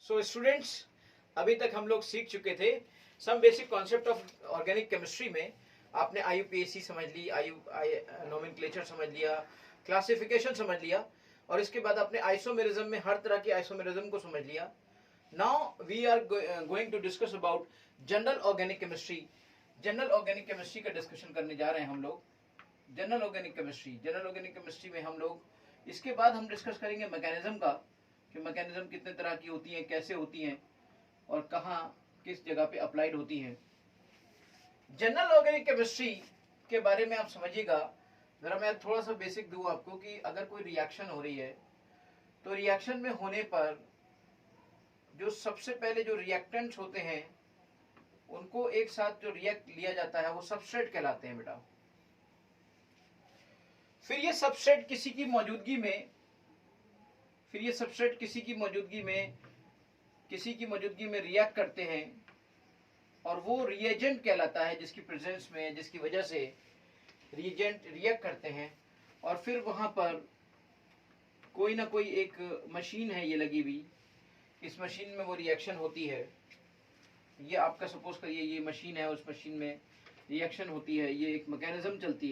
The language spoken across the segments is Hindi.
सो स्टूडेंट्स, अभी तक हम लोग सीख चुके थे some basic concept of organic chemistry में। आपने IUPAC समझ ली, नोमेनक्लेचर समझ लिया, क्लासिफिकेशन समझ लिया, और इसके बाद आपने आइसोमेरिज्म में हर तरह की आइसोमेरिज्म को समझ लिया। Now we are going to discuss about general organic chemistry. General organic chemistry का डिस्कशन करने जा रहे हैं हम लोग। जनरल ऑर्गेनिक केमिस्ट्री में हम लोग इसके बाद हम डिस्कस करेंगे मैकेनिज्म का, कि मैकेनिज्म कितने तरह की होती हैं, कैसे होती हैं, और कहाँ किस जगह पे अप्लाइड होती हैं। जनरल ऑर्गेनिक केमिस्ट्री के बारे में आप समझिएगा। जरा मैं थोड़ा सा बेसिक दूं आपको कि अगर कोई रिएक्शन हो रही है तो रिएक्शन में होने पर जो सबसे पहले जो रिएक्टेंट्स होते हैं उनको एक साथ जो रिएक्ट लिया जाता है वो सबस्ट्रेट कहलाते हैं बेटा। फिर ये सबस्ट्रेट किसी की मौजूदगी में रिएक्ट करते हैं, और वो रिएजेंट कहलाता है, जिसकी प्रेजेंस में, जिसकी वजह से रिएजेंट रिएक्ट करते हैं। और फिर वहां पर कोई ना कोई एक मशीन है ये लगी हुई, इस मशीन में वो रिएक्शन होती है। ये आपका सपोज करिए ये मशीन है, उस मशीन में रिएक्शन होती है, ये एक मैकेनिज्म चलती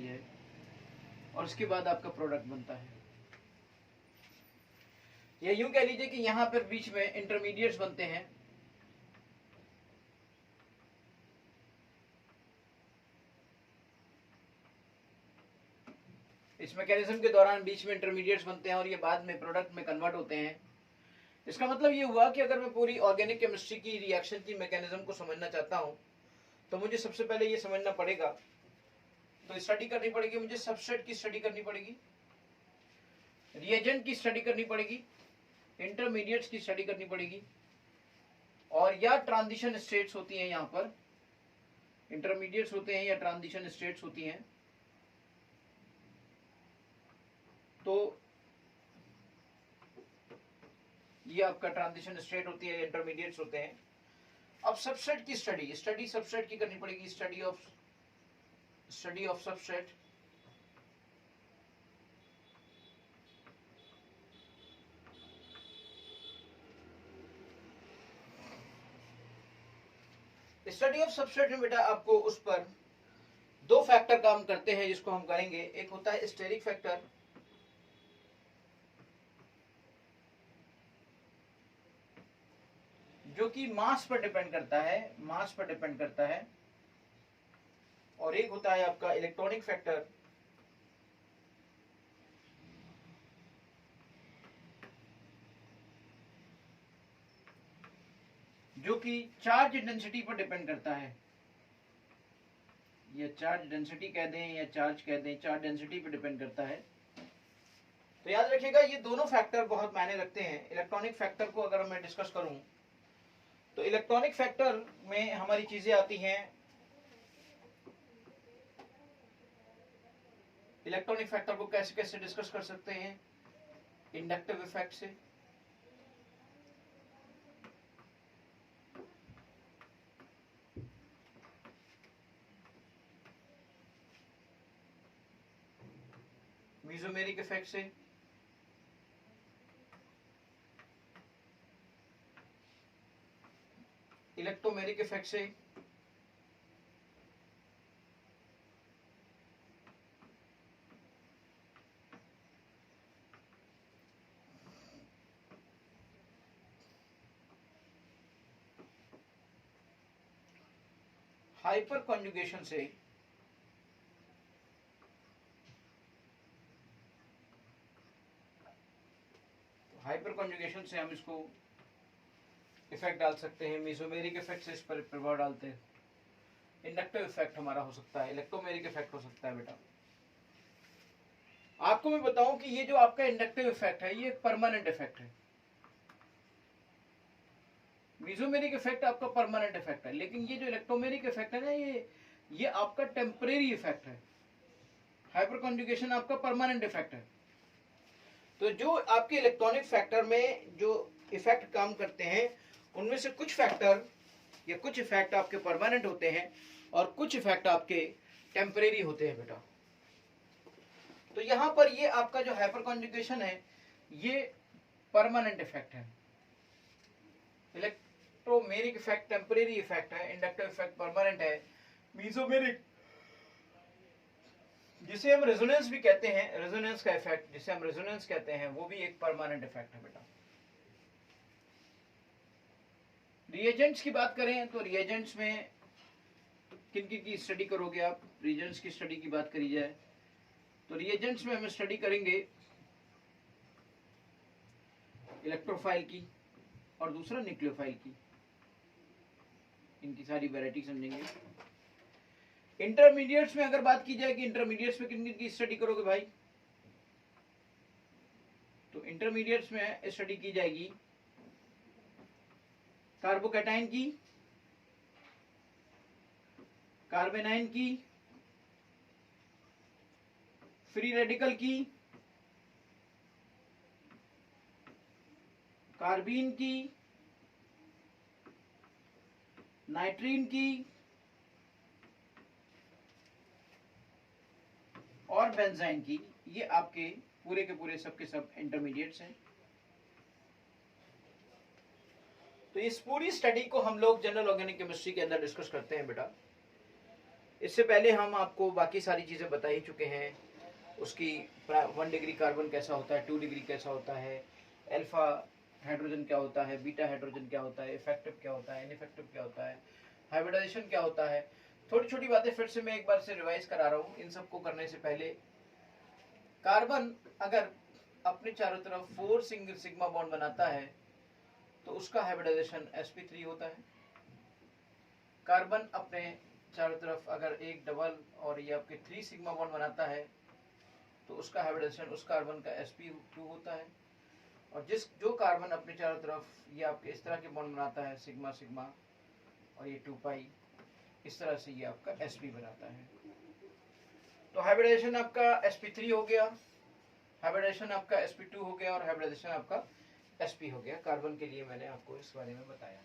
है, और उसके बाद आपका प्रोडक्ट बनता है। या यूं कह लीजिए कि यहां पर बीच में इंटरमीडिएट्स बनते हैं। इस मैकेनिज्म के दौरान बीच में इंटरमीडिएट्स बनते हैं और ये बाद में प्रोडक्ट में कन्वर्ट होते हैं। इसका मतलब ये हुआ कि अगर मैं पूरी ऑर्गेनिक केमिस्ट्री की रिएक्शन की मैकेनिज्म को समझना चाहता हूं तो मुझे सबसे पहले ये समझना पड़ेगा, तो स्टडी करनी पड़ेगी, मुझे सबस्ट्रेट की स्टडी करनी पड़ेगी, रिएजेंट की स्टडी करनी पड़ेगी, इंटरमीडिएट्स की स्टडी करनी पड़ेगी, और या ट्रांजिशन स्टेट्स होती हैं, यहां पर इंटरमीडिएट्स होते हैं या ट्रांजिशन स्टेट्स होती हैं। तो ये आपका ट्रांजिशन स्टेट होती है, इंटरमीडिएट्स होते हैं। अब सबस्ट्रेट की स्टडी सबस्ट्रेट की करनी पड़ेगी, study of substrate. Study of substrate में बेटा आपको उस पर दो फैक्टर काम करते हैं जिसको हम करेंगे। एक होता है स्टेरिक फैक्टर, जो कि मास पर डिपेंड करता है, और एक होता है आपका इलेक्ट्रॉनिक फैक्टर, जो कि चार्ज डेंसिटी पर डिपेंड करता है। या चार्ज डेंसिटी कह दें या चार्ज कह दें, चार्ज डेंसिटी पर डिपेंड करता है। तो याद रखिएगा ये दोनों फैक्टर बहुत मायने रखते हैं। इलेक्ट्रॉनिक फैक्टर को अगर मैं डिस्कस करूं तो इलेक्ट्रॉनिक फैक्टर में हमारी चीजें आती हैं। इलेक्ट्रॉनिक फैक्टर को कैसे कैसे डिस्कस कर सकते हैं? इंडक्टिव इफेक्ट से, मेसोमेरिक इफेक्ट से, इलेक्ट्रोमेरिक इफेक्ट से, हाइपर कॉन्जुगेशन से, हाइपर कॉन्जुगेशन से हम इसको इफेक्ट डाल सकते हैं। मेसोमेरिक इफेक्ट से इस पर प्रभाव डालते हैं। इंडक्टिव इफेक्ट हमारा हो सकता है, इलेक्ट्रोमेरिक इफेक्ट हो सकता है। बेटा आपको मैं बताऊं कि ये जो आपका इंडक्टिव इफेक्ट है ये परमानेंट इफेक्ट है। मेसोमेरिक इफेक्ट आपका परमानेंट इफेक्ट है, लेकिन ये जो इलेक्ट्रोमेरिक इफेक्ट है ना, ये आपका टेम्परेरी इफेक्ट है। हाइपर कॉन्जुगेशन आपका परमानेंट इफेक्ट है। तो जो आपके इलेक्ट्रॉनिक फैक्टर में जो इफेक्ट काम करते हैं उनमें से कुछ फैक्टर या कुछ इफेक्ट आपके परमानेंट होते हैं और कुछ इफेक्ट आपके टेम्परेरी होते हैं बेटा। तो यहां पर ये आपका जो हाइपर कॉन्जुगेशन है ये परमानेंट इफेक्ट है, इलेक्ट्रोमेरिक इफेक्ट टेम्परेरी इफेक्ट है, इंडक्टिव इफेक्ट परमानेंट है, मीजोमेरिक जिसे हम रेजोनेंस भी कहते हैं, रेजोनेंस का इफेक्ट जिसे हम रेजोनेंस कहते हैं वो भी एक परमानेंट इफेक्ट है बेटा। रिएजेंट्स की बात करें तो रिएजेंट्स में किन किन की स्टडी करोगे आप, रिएजेंट्स की स्टडी की बात करी जाए तो रिएजेंट्स में हम स्टडी करेंगे इलेक्ट्रोफाइल की और दूसरा न्यूक्लियोफाइल की, इनकी सारी वैरायटी समझेंगे। इंटरमीडिएट्स में अगर बात की जाए कि इंटरमीडिएट्स में किन किन की स्टडी करोगे भाई, तो इंटरमीडिएट्स में स्टडी की जाएगी कार्बोकैटायन की, कार्बेनाइन की, फ्री रेडिकल की, कार्बीन की, नाइट्रीन की और बेंजाइन की। ये आपके पूरे के पूरे सब के सब इंटरमीडिएट्स हैं। तो इस पूरी स्टडी को हम लोग जनरल ऑर्गेनिक केमिस्ट्री के अंदर डिस्कस करते हैं बेटा। इससे पहले हम आपको बाकी सारी चीजें बता ही चुके हैं, उसकी 1 डिग्री कार्बन कैसा होता है, 2 डिग्री कैसा होता है, अल्फा हाइड्रोजन क्या होता है, बीटा हाइड्रोजन क्या होता है, इफेक्टिव क्या होता है, इनइफेक्टिव क्या होता है, हाइब्रिडाइजेशन क्या होता है। थोड़ी छोटी बातें फिर से मैं एक बार से रिवाइज करा रहा हूँ। इन सबको करने से पहले कार्बन अगर अपने चारों तरफ 4 सिग्मा बॉन्ड बनाता है तो उसका हाइब्रिडाइजेशन sp3 होता है। कार्बन अपने चारों तरफ अगर एक डबल और ये आपके 3 सिग्मा बॉन्ड बनाता है तो उसका हाइब्रिडाइजेशन उस कार्बन का sp2 होता है। और जो कार्बन अपने चारों तरफ ये आपके इस तरह के बॉन्ड बनाता है सिग्मा सिग्मा और ये 2 पाई, इस तरह से ये आपका sp बनाता है। तो हाइब्रिडाइजेशन आपका sp3 हो गया, हाइब्रिडाइजेशन आपका sp2 हो गया और हाइब्रिडाइजेशन आपका sp हो गया। कार्बन के लिए मैंने आपको इस बारे में बताया।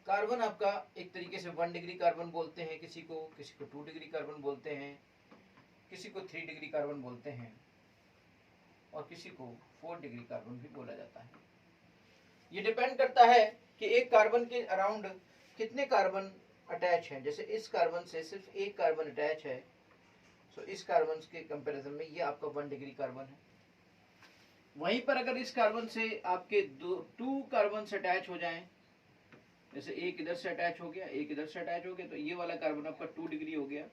कार्बन आपका एक तरीके से 1 डिग्री कार्बन बोलते हैं किसी को 2 डिग्री कार्बन बोलते हैं, किसी को 3 डिग्री कार्बन बोलते हैं और किसी को 4 डिग्री कार्बन भी बोला जाता है। ये डिपेंड करता है कि एक कार्बन के अराउंड कितने कार्बन अटैच हैं। जैसे इस कार्बन से सिर्फ एक कार्बन अटैच है, तो इस कार्बन के कंपैरिजन में ये आपका 1 डिग्री कार्बन है। वहीं पर अगर इस कार्बन से आपके 2 कार्बन अटैच हो जाएं, जैसे एक इधर से अटैच हो गया, एक इधर से अटैच हो गया, तो ये वाला कार्बन आपका 2 डिग्री हो गया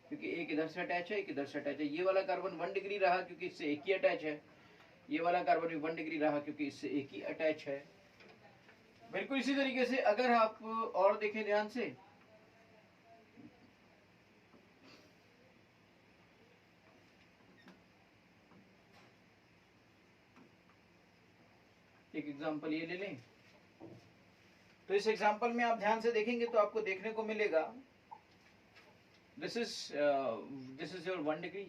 क्योंकि एक इधर से अटैच है, एक इधर से अटैच है। ये वाला कार्बन 1 डिग्री रहा क्योंकि इससे एक ही अटैच है। ये वाला कार्बन भी 1 डिग्री रहा क्योंकि इससे एक ही अटैच है। बिल्कुल इसी तरीके से अगर आप और देखें ध्यान से, एक एग्जांपल ये ले लें, तो इस एग्जांपल में आप ध्यान से देखेंगे तो आपको देखने को मिलेगा this is your 1 degree,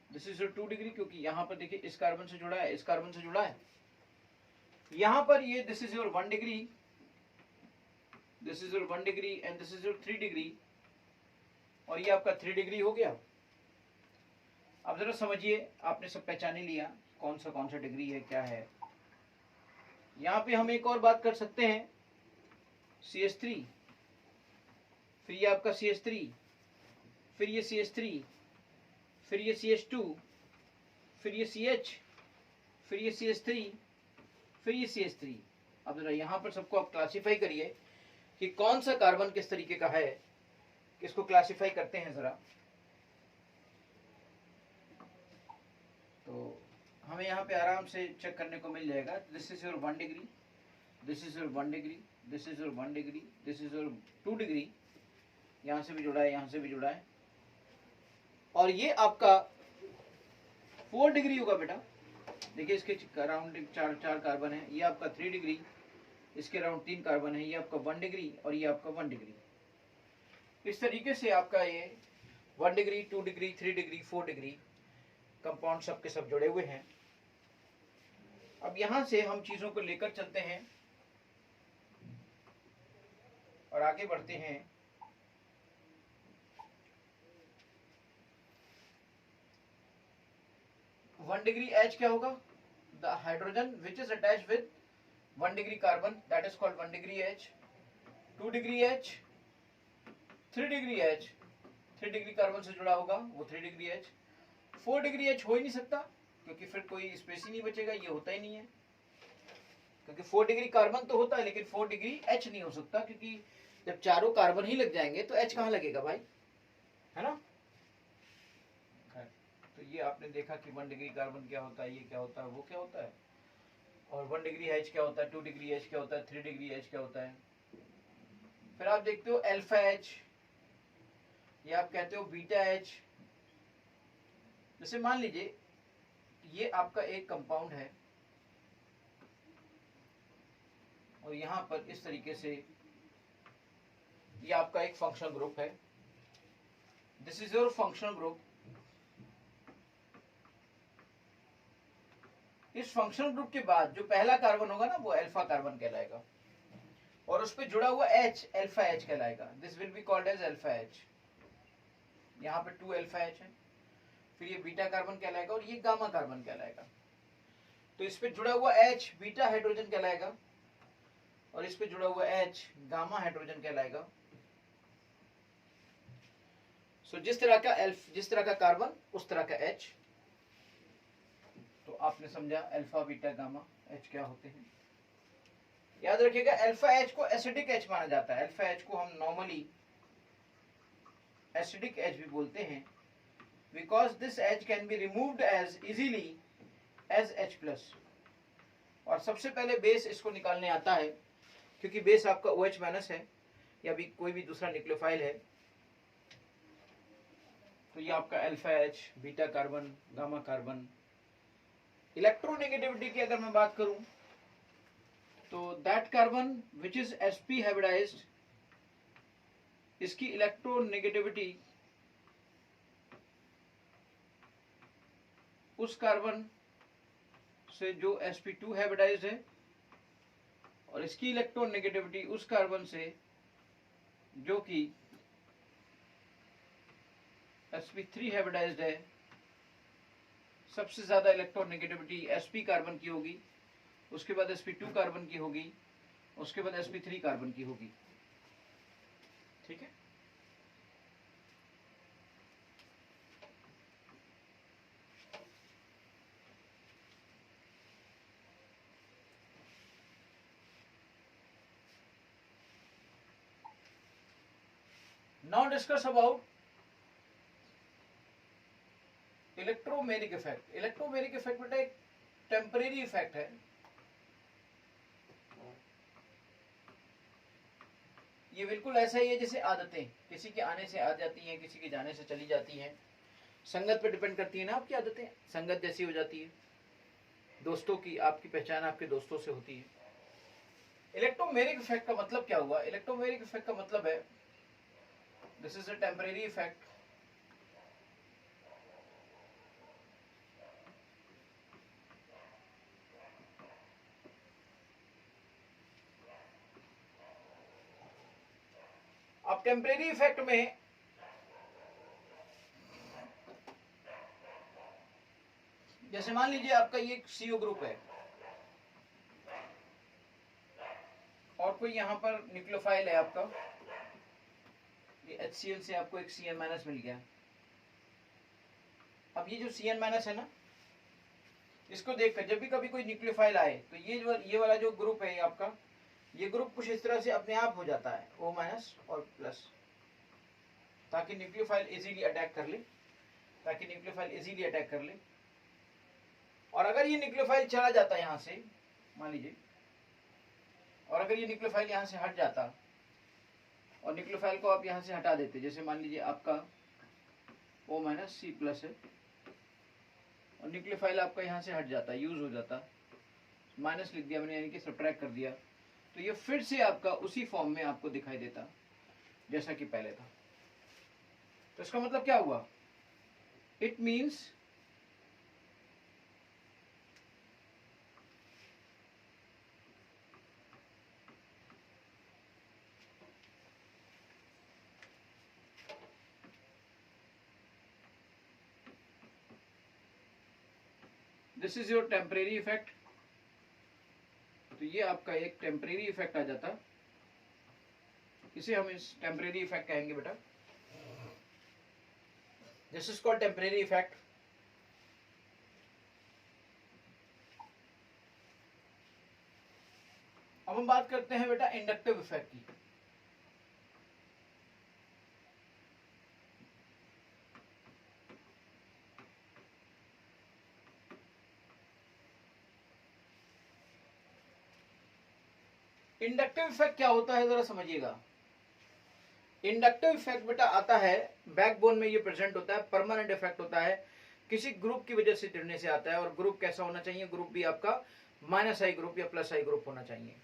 this is your 2 degree, क्योंकि यहां पर देखिए इस कार्बन से जुड़ा है, इस कार्बन से जुड़ा है। यहां पर ये this is your 1 degree, this is your 1 degree and this is your 3 degree और ये आपका 3 डिग्री हो गया। अब जरा समझिए, आपने सब पहचान ही लिया कौन सा डिग्री है क्या है। यहां पे हम एक और बात कर सकते हैं, CH3, फिर ये आपका CH3, फिर ये CH3, फिर ये CH2, फिर ये CH, फिर ये CH3, फिर ये CH3। अब जरा यहां पर सबको आप क्लासिफाई करिए कि कौन सा कार्बन किस तरीके का है, किसको क्लासिफाई करते हैं जरा। तो हमें यहाँ पे आराम से चेक करने को मिल जाएगा। This is your 1 degree, this is your 1 degree, this is your 1 degree, this is your 2 degree, यहाँ से भी जुड़ा है, यहाँ से भी जुड़ा है, और ये आपका 4 डिग्री होगा बेटा। देखिए इसके अराउंड चार कार्बन है, ये आपका 3 डिग्री, इसके अराउंड 3 कार्बन है, ये आपका 1 डिग्री और ये आपका 1 डिग्री। इस तरीके से आपका ये 1 degree, 2 degree, 3 degree, 4 degree compound सब के सब जुड़े हुए हैं। अब यहां से हम चीजों को लेकर चलते हैं और आगे बढ़ते हैं। 1 डिग्री H क्या होगा? The hydrogen which is attached with 1 degree carbon, that is called 1 degree H. 2 degree H, 3 degree H, 3 degree carbon से जुड़ा होगा वो 3 डिग्री H. 4 डिग्री H हो ही नहीं सकता क्योंकि फिर कोई स्पेस ही नहीं बचेगा, ये होता ही नहीं है, क्योंकि 4 डिग्री कार्बन तो होता है लेकिन 4 डिग्री H नहीं हो सकता, क्योंकि जब चारों कार्बन ही लग जाएंगे तो H कहाँ लगेगा भाई, है ना. तो ये आपने देखा कि 1 डिग्री कार्बन क्या होता है, ये क्या होता है, वो क्या होता है, और 1 डिग्री H क्या होता है, 2 डिग्री H क्या होता है, 3 डिग्री H क्या होता है. फिर आप देखते हो अल्फा H, या आप कहते हो बीटा H. जैसे मान लीजिए ये आपका एक कंपाउंड है और यहां पर इस तरीके से ये आपका एक फंक्शनल ग्रुप है. This is your functional group. इस फंक्शनल ग्रुप के बाद जो पहला कार्बन होगा ना वो अल्फा कार्बन कहलाएगा, और उस पर जुड़ा हुआ H अल्फा H कहलाएगा. This will be called as alpha H. यहाँ पे 2 अल्फा H है. फिर ये बीटा कार्बन कहलाएगा और ये गामा कार्बन कहलाएगा. तो इस पे जुड़ा हुआ H बीटा हाइड्रोजन कहलाएगा और इस पे जुड़ा हुआ H गामा हाइड्रोजन कहलाएगा. सो जिस तरह का कार्बन उस तरह का H. तो आपने समझा अल्फा बीटा गामा H क्या होते हैं. याद रखिएगा अल्फा H को एसिडिक H माना जाता है. अल्फा H को हम नॉर्मली एसिडिक H भी बोलते हैं because this H can be removed as easily as H+. और सबसे पहले बेस इसको निकालने आता है क्योंकि बेस आपका OH- है या भी कोई भी दूसरा न्यूक्लियोफाइल है. तो ये आपका alpha H beta carbon gamma carbon. Electronegativity की अगर मैं बात करूं तो that carbon which is sp hybridized, इसकी इलेक्ट्रोनेगेटिविटी उस कार्बन से जो sp2 हाइब्रिडाइज्ड है और इसकी इलेक्ट्रोनेगेटिविटी उस कार्बन से जो कि sp3 हाइब्रिडाइज्ड है. सबसे ज्यादा इलेक्ट्रोनेगेटिविटी sp कार्बन की होगी, उसके बाद sp2 कार्बन की होगी, उसके बाद sp3 कार्बन की होगी. ठीक है. Now discuss about electromeric effect. Electromeric effect बेटा एक टेम्परेरी इफेक्ट है. ये बिल्कुल ऐसा ही है जैसे आदतें किसी के आने से आ जाती हैं, किसी के जाने से चली जाती हैं. संगत पे डिपेंड करती है ना आपकी आदतें. संगत जैसी हो जाती है, दोस्तों की आपकी पहचान आपके दोस्तों से होती है. इलेक्ट्रोमेरिक इफेक्ट का मतलब क्या हुआ? इलेक्ट्रोमेरिक इफेक्ट का मतलब है this is a temporary effect अब टेम्परेरी इफेक्ट में जैसे मान लीजिए आपका ये CO ग्रुप है और कोई यहां पर न्यूक्लियोफाइल है आपका, ये HCl से आपको एक Cn- मिल गया. अब ये जो Cn- है ना, इसको देखकर जब भी कभी कोई न्यूक्लियोफाइल आए तो ये वाला जो ग्रुप है आपका, ये ग्रुप कुछ इस तरह से अपने आप हो जाता है O- और प्लस, ताकि न्यूक्लियोफाइल इजीली अटैक कर ले. और अगर ये न्यूक्लियोफाइल चला जाता है यहां से, मान लीजिए, और अगर ये न्यूक्लियोफाइल यहां से हट जाता और न्यूक्लियोफाइल को आप यहां से हटा देते, जैसे मान लीजिए आपका O- C+ है और न्यूक्लियोफाइल आपका यहां से हट जाता, यूज हो जाता, माइनस लिख दिया मैंने यानी कि सब्ट्रैक्ट कर दिया, तो ये फिर से आपका उसी फॉर्म में आपको दिखाई देता जैसा कि पहले था. तो इसका मतलब क्या हुआ? It means this is your temporary effect. तो ये आपका एक टेम्परेरी इफेक्ट आ जाता, इसे हम इस टेम्परेरी इफेक्ट कहेंगे बेटा। This is called temporary effect. अब हम बात करते हैं बेटा इंडक्टिव इफेक्ट की। इंडक्टिव इफेक्ट क्या होता है जरा समझिएगा। इंडक्टिव इफेक्ट बेटा आता है बैकबोन में, ये प्रेजेंट होता है, परमानेंट इफेक्ट होता है, किसी ग्रुप की वजह से जुड़ने से आता है। और ग्रुप कैसा होना चाहिए? ग्रुप भी आपका माइनस आई ग्रुप या प्लस आई ग्रुप होना चाहिए।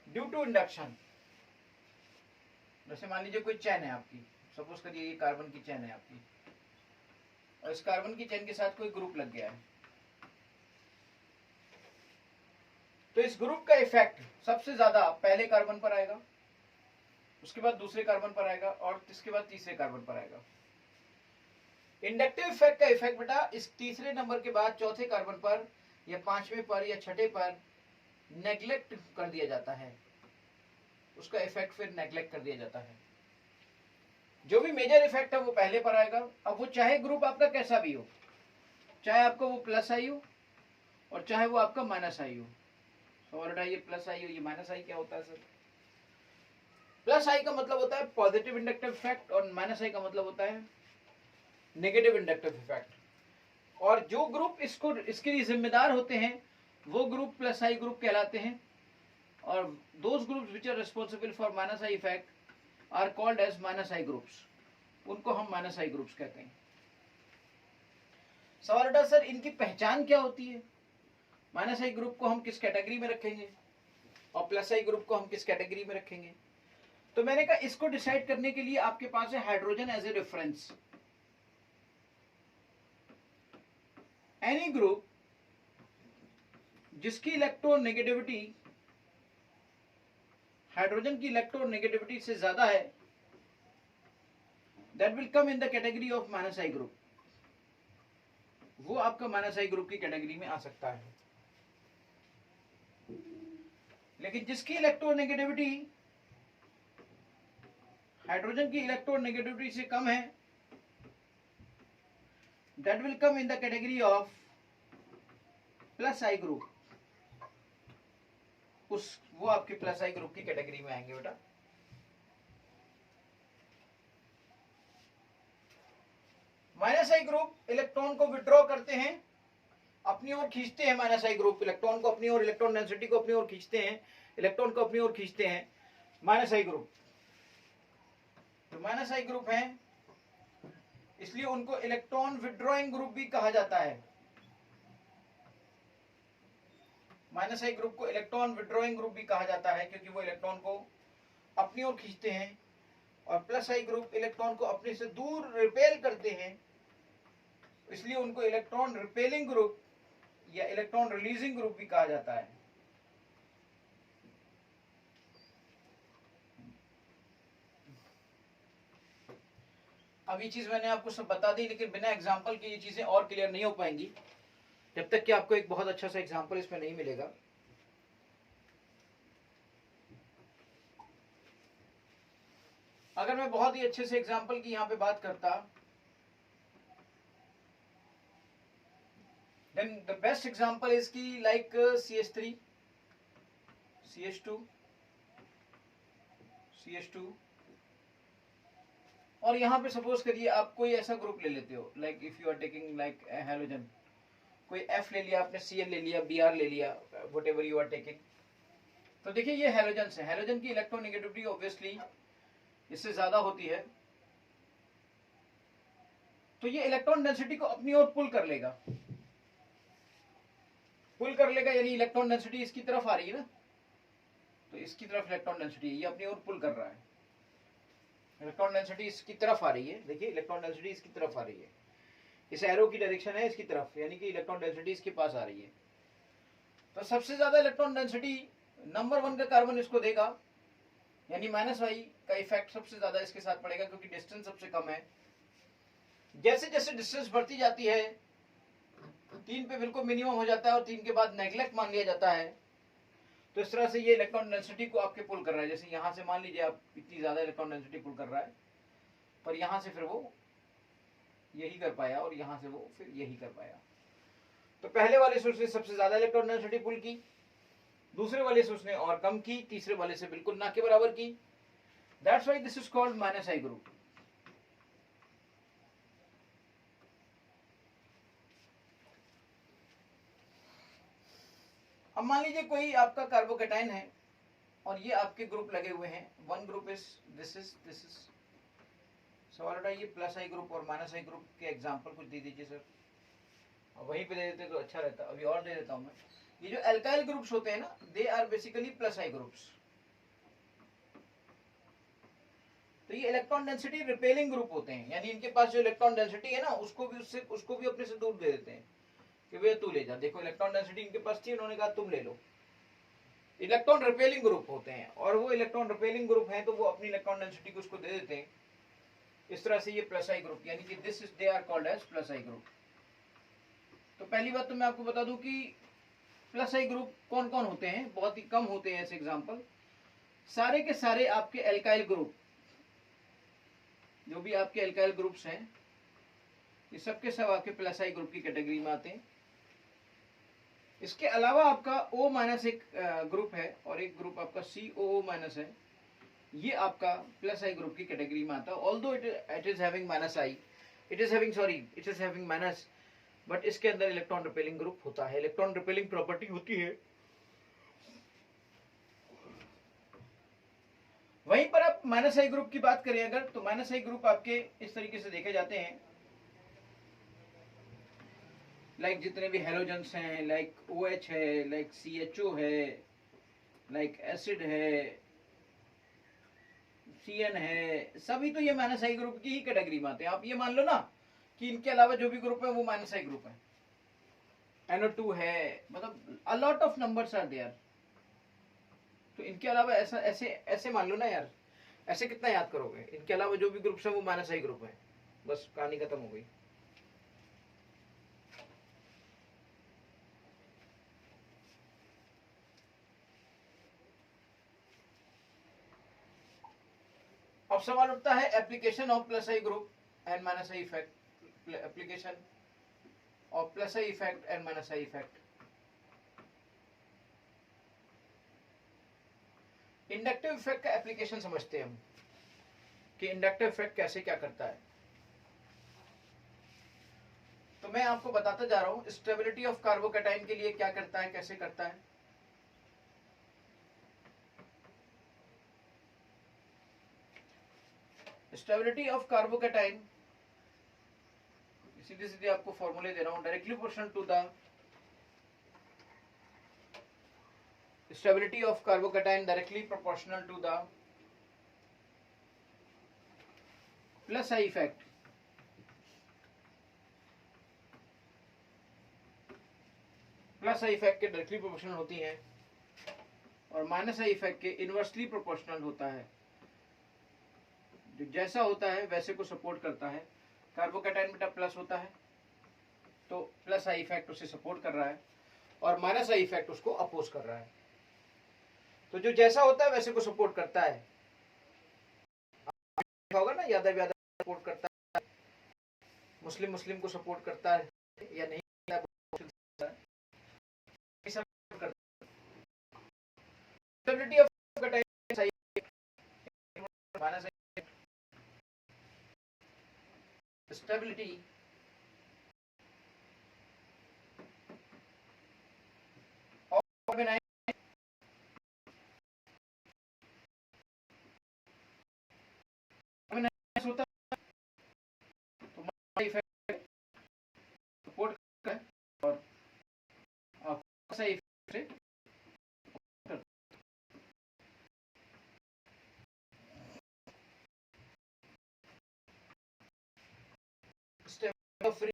ड्यू टू इंडक्शन, जैसे मान लीजिए कोई चेन है आपकी, सपोज करिए ये कार्बन की चेन है आपकी, और इस कार्बन की चेन के साथ कोई ग्रुप लग गया है, तो इस ग्रुप का इफेक्ट सबसे ज्यादा पहले कार्बन पर आएगा, उसके बाद दूसरे कार्बन पर आएगा, और इसके बाद तीसरे कार्बन पर आएगा। इंडक्टिव इफेक्ट का इफेक्ट बेटा इस तीसरे नंबर के बाद चौथे कार्बन पर या पांचवें पर या छठे पर नेग्लेक्ट कर दिया जाता है, उसका इफेक्ट फिर नेग्लेक्ट कर दिया जाता है। जो भी मेजर इफेक्ट है वो पहले पर आएगा। अब वो चाहे ग्रुप आपका कैसा भी हो, चाहे आपका वो प्लस आई हो और चाहे वो आपका माइनस आई हो। सवाल ये प्लस आई हो, ये माइनस आई क्या होता है सर? प्लस आई का मतलब होता है पॉजिटिव इंडक्टिव इफेक्ट और माइनस आई का मतलब होता है नेगेटिव इंडक्टिव इफेक्ट। और जो ग्रुप इसके लिए जिम्मेदार होते हैं वो ग्रुप प्लस आई ग्रुप कहलाते हैं, और those groups which are responsible for minus I effect are called as minus I groups, उनको हम माइनस आई ग्रुप्स कहते हैं। सवाल उठा सर इनकी पहचान क्या होती है? माइनस आई ग्रुप को हम किस कैटेगरी में रखेंगे और प्लस आई ग्रुप को हम किस कैटेगरी में रखेंगे? तो मैंने कहा इसको डिसाइड करने के लिए आपके पास है hydrogen as a reference. Any group जिसकी इलेक्ट्रोनेगेटिविटी हाइड्रोजन की इलेक्ट्रोनेगेटिविटी से ज्यादा है, that will come in the category of minus I group, वो आपका माइनस आई ग्रुप की कैटेगरी में आ सकता है। लेकिन जिसकी इलेक्ट्रोनेगेटिविटी हाइड्रोजन की इलेक्ट्रोनेगेटिविटी से कम है, that will come in the category of plus I group, वो आपके प्लस आई ग्रुप की कैटेगरी में आएंगे बेटा। माइनस आई ग्रुप इलेक्ट्रॉन को विड्रॉ करते हैं, अपनी ओर खींचते हैं। माइनस आई ग्रुप इलेक्ट्रॉन को अपनी ओर, इलेक्ट्रॉन डेंसिटी को अपनी ओर खींचते हैं, इलेक्ट्रॉन को अपनी ओर खींचते हैं माइनस आई ग्रुप। तो माइनस आई ग्रुप है, इसलिए उनको इलेक्ट्रॉन विड्रॉइंग ग्रुप भी कहा जाता है। माइनस आई ग्रुप को इलेक्ट्रॉन विड्रॉइंग ग्रुप भी कहा जाता है क्योंकि वो इलेक्ट्रॉन को अपनी ओर खींचते हैं, और प्लस आई ग्रुप इलेक्ट्रॉन को अपने से दूर रिपेल करते हैं, इसलिए उनको इलेक्ट्रॉन रिपेलिंग ग्रुप या इलेक्ट्रॉन रिलीजिंग ग्रुप भी कहा जाता है। अब ये चीज मैंने आपको सब बता दी, लेकिन बिना एग्जांपल के ये चीजें और क्लियर नहीं हो पाएंगी जब तक कि आपको एक बहुत अच्छा सा एग्जांपल इसमें नहीं मिलेगा। अगर मैं बहुत ही अच्छे से एग्जांपल की यहां पे बात करता, then the best example is की like CH3, CH2, CH2, और यहाँ पे सपोज करिए आप कोई ऐसा ग्रुप ले लेते हो, like if you are taking like halogen, कोई F ले लिया आपने, Cl ले लिया, Br ले लिया, व्हाटएवर यू आर टेकिंग। तो देखिए ये हैलोजन है, हैलोजन की इलेक्ट्रोनेगेटिविटी ऑब्वियसली इससे ज्यादा होती है, तो ये इलेक्ट्रॉन डेंसिटी को अपनी ओर पुल कर लेगा, यानी इलेक्ट्रॉन डेंसिटी इसकी तरफ आ रही है ना, तो इसकी तरफ इलेक्ट्रॉन डेंसिटी ये अपनी ओर पुल कर रहा है, इलेक्ट्रॉन डेंसिटी इसकी तरफ आ रही है। देखिए इलेक्ट्रॉन डेंसिटी इसकी तरफ आ रही है, इस एरो की डायरेक्शन है इसकी तरफ, यानी कि इलेक्ट्रॉन डेंसिटी इसके पास आ रही है। तो सबसे ज्यादा इलेक्ट्रॉन डेंसिटी नंबर 1 का कार्बन इसको देगा, यानी माइनस वाई का इफेक्ट सबसे ज्यादा इसके साथ पड़ेगा क्योंकि डिस्टेंस सबसे कम है। जैसे जैसे डिस्टेंस बढ़ती जाती है 3 पे बिल्कुल मिनिमम हो जाता है और 3 के बाद नेग्लेक्ट मान लिया जाता है। तो इस तरह से ये इलेक्ट्रॉन डेंसिटी को आपके पुल कर रहा है। जैसे यहाँ से मान लीजिए आप इतनी ज्यादा इलेक्ट्रॉन डेंसिटी पुल कर रहा है, पर यहाँ से फिर वो यही कर पाया और यहाँ से वो फिर यही कर पाया। तो पहले वाले सोर्स ने सबसे ज्यादा इलेक्ट्रॉन डेंसिटी पुल की, दूसरे वाले सोर्स ने और कम की, तीसरे वाले से बिल्कुल ना के बराबर की। That's why this is called minus I group. अब मान लीजिए कोई आपका कार्बोकेटाइन है और ये आपके ग्रुप लगे हुए हैं। One group is this is सवाल उठाइए प्लस आई ग्रुप और माइनस आई ग्रुप के एग्जांपल कुछ दे दीजिए सर। वहीं पे दे देते तो अच्छा रहता, अभी और दे देता हूं मैं। ये जो एल्काइल ग्रुप्स होते हैं ना, they are basically plus I groups. तो ये इलेक्ट्रॉन डेंसिटी रिपेलिंग ग्रुप होते हैं, यानी इनके पास जो इलेक्ट्रॉन डेंसिटी है ना उसको भी अपने से दूर दे देते हैं कि वे तू ले जा। देखो इलेक्ट्रॉन डेंसिटी इनके पास थी, उन्होंने कहा तुम ले लो। इलेक्ट्रॉन रिपेलिंग ग्रुप होते हैं, और वो इलेक्ट्रॉन रिपेलिंग ग्रुप हैं तो वो अपनी इलेक्ट्रॉन डेंसिटी को उसको दे देते हैं। इस तरह से ये प्लस आई ग्रुप, यानी कि this is they are called as plus I group. तो पहली बात तो मैं आपको बता दूं कि प्लस आई ग्रुप कौन कौन होते हैं, बहुत ही कम होते हैं ऐसे एग्जांपल। सारे के सारे आपके एल्काइल ग्रुप, जो भी आपके एल्काइल ग्रुप्स हैं, ये सब के सब आपके प्लस आई ग्रुप की कैटेगरी में आते हैं। इसके अलावा आपका O माइनस एक ग्रुप है और एक ग्रुप आपका COO माइनस है, ये आपका प्लस आई ग्रुप की कैटेगरी में आता है। Although it is having minus I, it is having minus, but इसके अंदर इलेक्ट्रॉन रिपेलिंग ग्रुप होता है, इलेक्ट्रॉन रिपेलिंग प्रॉपर्टी होती है। वहीं पर आप माइनस आई ग्रुप की बात करें अगर, तो माइनस आई ग्रुप आपके इस तरीके से देखे जाते हैं, लाइक जितने भी हेलोजेंस हैं, लाइक OH है, लाइक CHO है, लाइक एसिड है, CN है, सभी तो ये माइनस आई ग्रुप की ही कैटेगरी में आते हैं। आप ये मान लो ना कि इनके अलावा जो भी ग्रुप है वो माइनस आई ग्रुप है। NO2 है, मतलब a lot of numbers are there. तो इनके अलावा ऐसा ऐसे ऐसे मान लो ना यार, ऐसे कितना याद करोगे। इनके अलावा जो भी ग्रुप्स है वो माइनस आई ग्रुप है, बस कहानी खत्म हो गई। अब सवाल उठता है application of plus I group and minus I effect, application of plus I effect and minus I effect. Inductive effect का एप्लीकेशन समझते हैं हम कि इंडक्टिव इफेक्ट कैसे क्या करता है। तो मैं आपको बताता जा रहा हूं स्टेबिलिटी ऑफ कार्बोकेटाइन के लिए क्या करता है, कैसे करता है। स्टेबिलिटी ऑफ कार्बोकेटाइन सीधे सीधे आपको फॉर्मूले दे रहा हूं, directly proportional to the stability of carbocation directly proportional to the plus I effect plus I effect के डायरेक्टली प्रोपोर्शनल होती है और माइनस आई इफेक्ट के इनवर्सली प्रोपोर्शनल होता है। जो जैसा होता है वैसे को सपोर्ट करता है। कार्बोकेटाइन बेटा प्लस होता है तो प्लस आई इफेक्ट उसे सपोर्ट कर रहा है और माइनस आई इफेक्ट उसको अपोज कर रहा है। तो जो जैसा होता है वैसे को सपोर्ट करता है, होगा ना, यादव यादव सपोर्ट करता है, मुस्लिम मुस्लिम को सपोर्ट करता है या नहीं, स्टेबिलिटी ऑफ स्टेबिलिटी होता है इफेक्ट सपोर्ट करता है और सही से step of free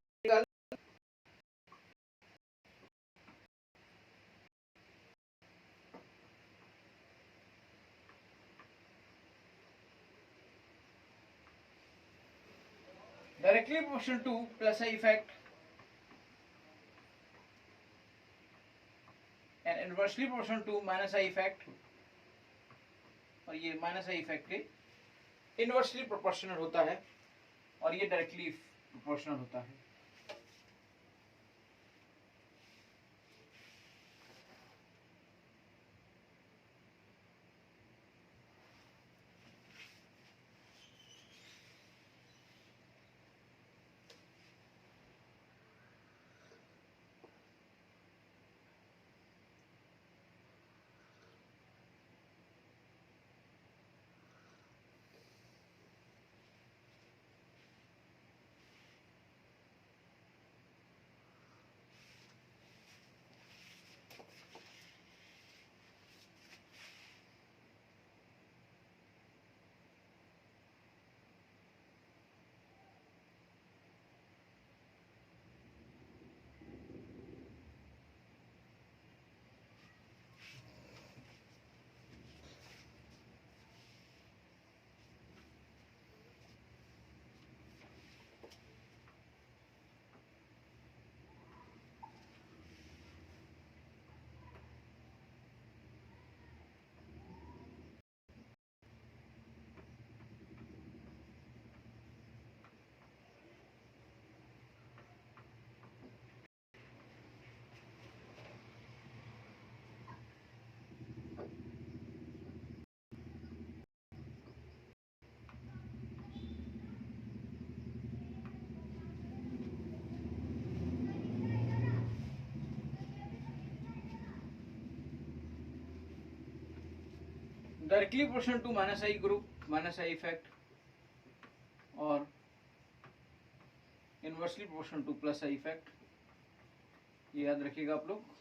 directly proportional to plus I effect and inversely proportional to minus I effect, और ये माइनस आई इफेक्ट के इनवर्सली प्रोपोर्शनल होता है और ये डायरेक्टली प्रोपोर्शनल होता है। Directly proportional to minus I group, minus I effect, और inversely proportional to plus I effect, ये याद रखिएगा आप लोग।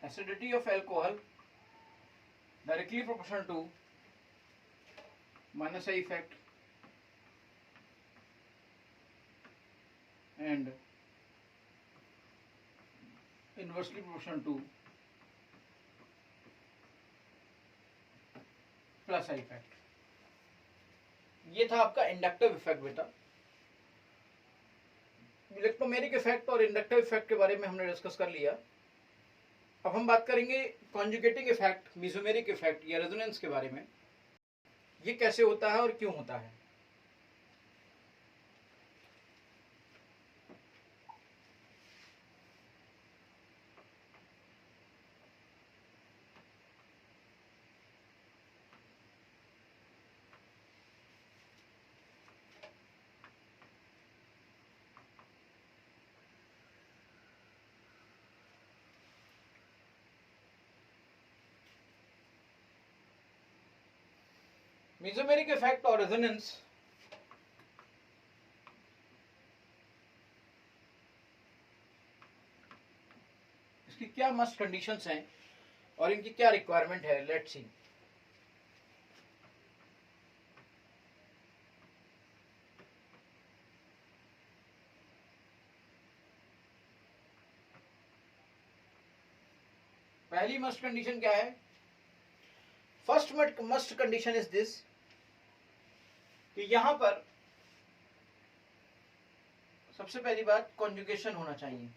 Acidity of alcohol directly proportional to minus I effect and inversely proportional to plus I effect. ये था आपका इंडक्टिव इफेक्ट बेटा। इलेक्ट्रोमेरिक इफेक्ट और इंडक्टिव इफेक्ट के बारे में हमने डिस्कस कर लिया। अब हम बात करेंगे कॉन्जुगेटिंग इफेक्ट, मेसोमेरिक इफेक्ट या रेजोनेंस के बारे में। ये कैसे होता है और क्यों होता है। मेसोमेरिक इफेक्ट और रेजोनेंस इसकी क्या मस्ट कंडीशंस हैं और इनकी क्या रिक्वायरमेंट है, लेट्स सी। पहली मस्ट कंडीशन क्या है? First must condition is this कि यहां पर सबसे पहली बात कॉन्जुगेशन होना चाहिए।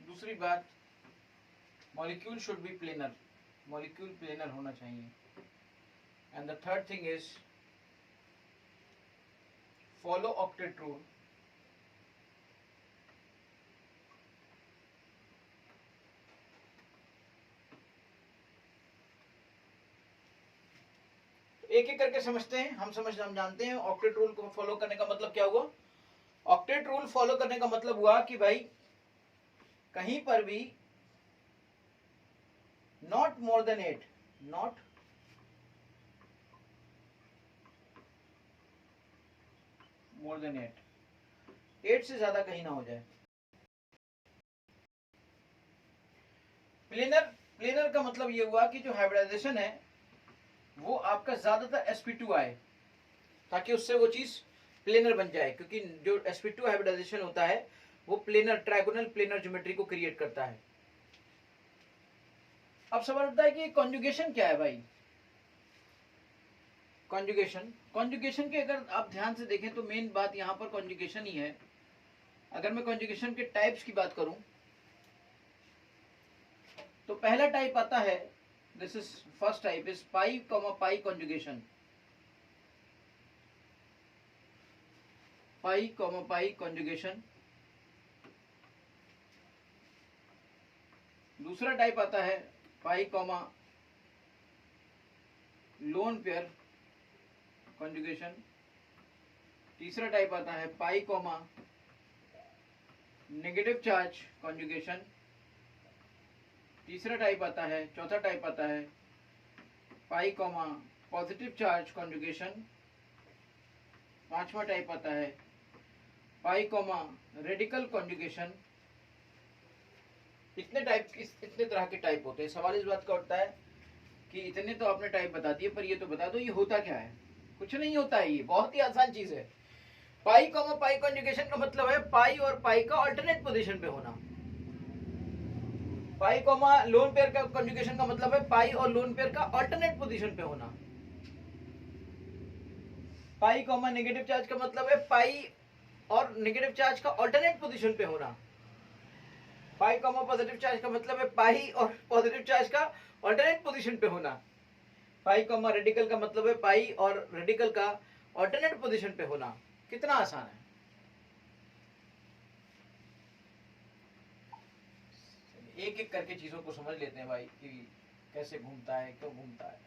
दूसरी बात molecule should be planar, molecule planar होना चाहिए। And the third thing is follow octet rule. एक एक करके समझते हैं। हम जानते हैं ऑक्टेट रूल को फॉलो करने का मतलब क्या हुआ। ऑक्टेट रूल फॉलो करने का मतलब हुआ कि भाई कहीं पर भी not more than 8, not more than 8 से कहीं ना हो जाए। प्लेनर का मतलब ये हुआ कि जो हाइब्रिडाइजेशन है वो आपका ज्यादातर sp2 आए ताकि उससे वो चीज प्लेनर बन जाए, क्योंकि जो sp2 हाइब्रिडाइजेशन होता है वो प्लेनर ट्रायगोनल प्लेनर ज्योमेट्री को क्रिएट करता है। अब सवाल उठता है कि कॉन्जुगेशन क्या है भाई। कॉन्जुगेशन के अगर आप ध्यान से देखें तो मेन बात यहाँ पर कॉन्जुगेशन ही है। अगर मैं कॉन्जुगेशन के टाइप्स की बात करूं तो पहला टाइप आता है, this is first type is pi comma pi conjugation. Pi comma pi conjugation. दूसरा टाइप आता है पाई कॉमा लोन पेयर कॉन्जुगेशन। तीसरा टाइप आता है पाई कॉमा नेगेटिव चार्ज कॉन्जुगेशन। तीसरा टाइप आता है, चौथा टाइप आता है पाई कॉमा पॉजिटिव चार्ज कॉन्जुगेशन। पांचवा टाइप आता है पाई कॉमा रेडिकल कॉन्जुगेशन। इतने तरह के टाइप होते हैं। सवाल इस बात का उठता है कि इतने तो आपने टाइप बता दिए, पर ये तो बता दो ये होता क्या है। कुछ नहीं होता है, ये बहुत ही आसान चीज है। पाई कॉमा पाई कॉन्जुगेशन का मतलब है पाई और पाई का अल्टरनेट पोजीशन पे होना। पाई कॉमा लोन पेयर का कॉन्जुगेशन का मतलब है पाई और लोन पेयर का अल्टरनेट पोजीशन पे होना। पाई कॉमा नेगेटिव चार्ज का मतलब है पाई और नेगेटिव चार्ज का अल्टरनेट पोजीशन पे होना। पाई कॉमा पॉजिटिव चार्ज का मतलब है पाई और पॉजिटिव चार्ज का अल्टरनेट पोजीशन पे होना। पाई कॉमा रेडिकल का मतलब है पाई और रेडिकल का अल्टरनेट पोजीशन पे होना। कितना आसान है। एक एक करके चीजों को समझ लेते हैं भाई कि कैसे घूमता है, क्यों घूमता है।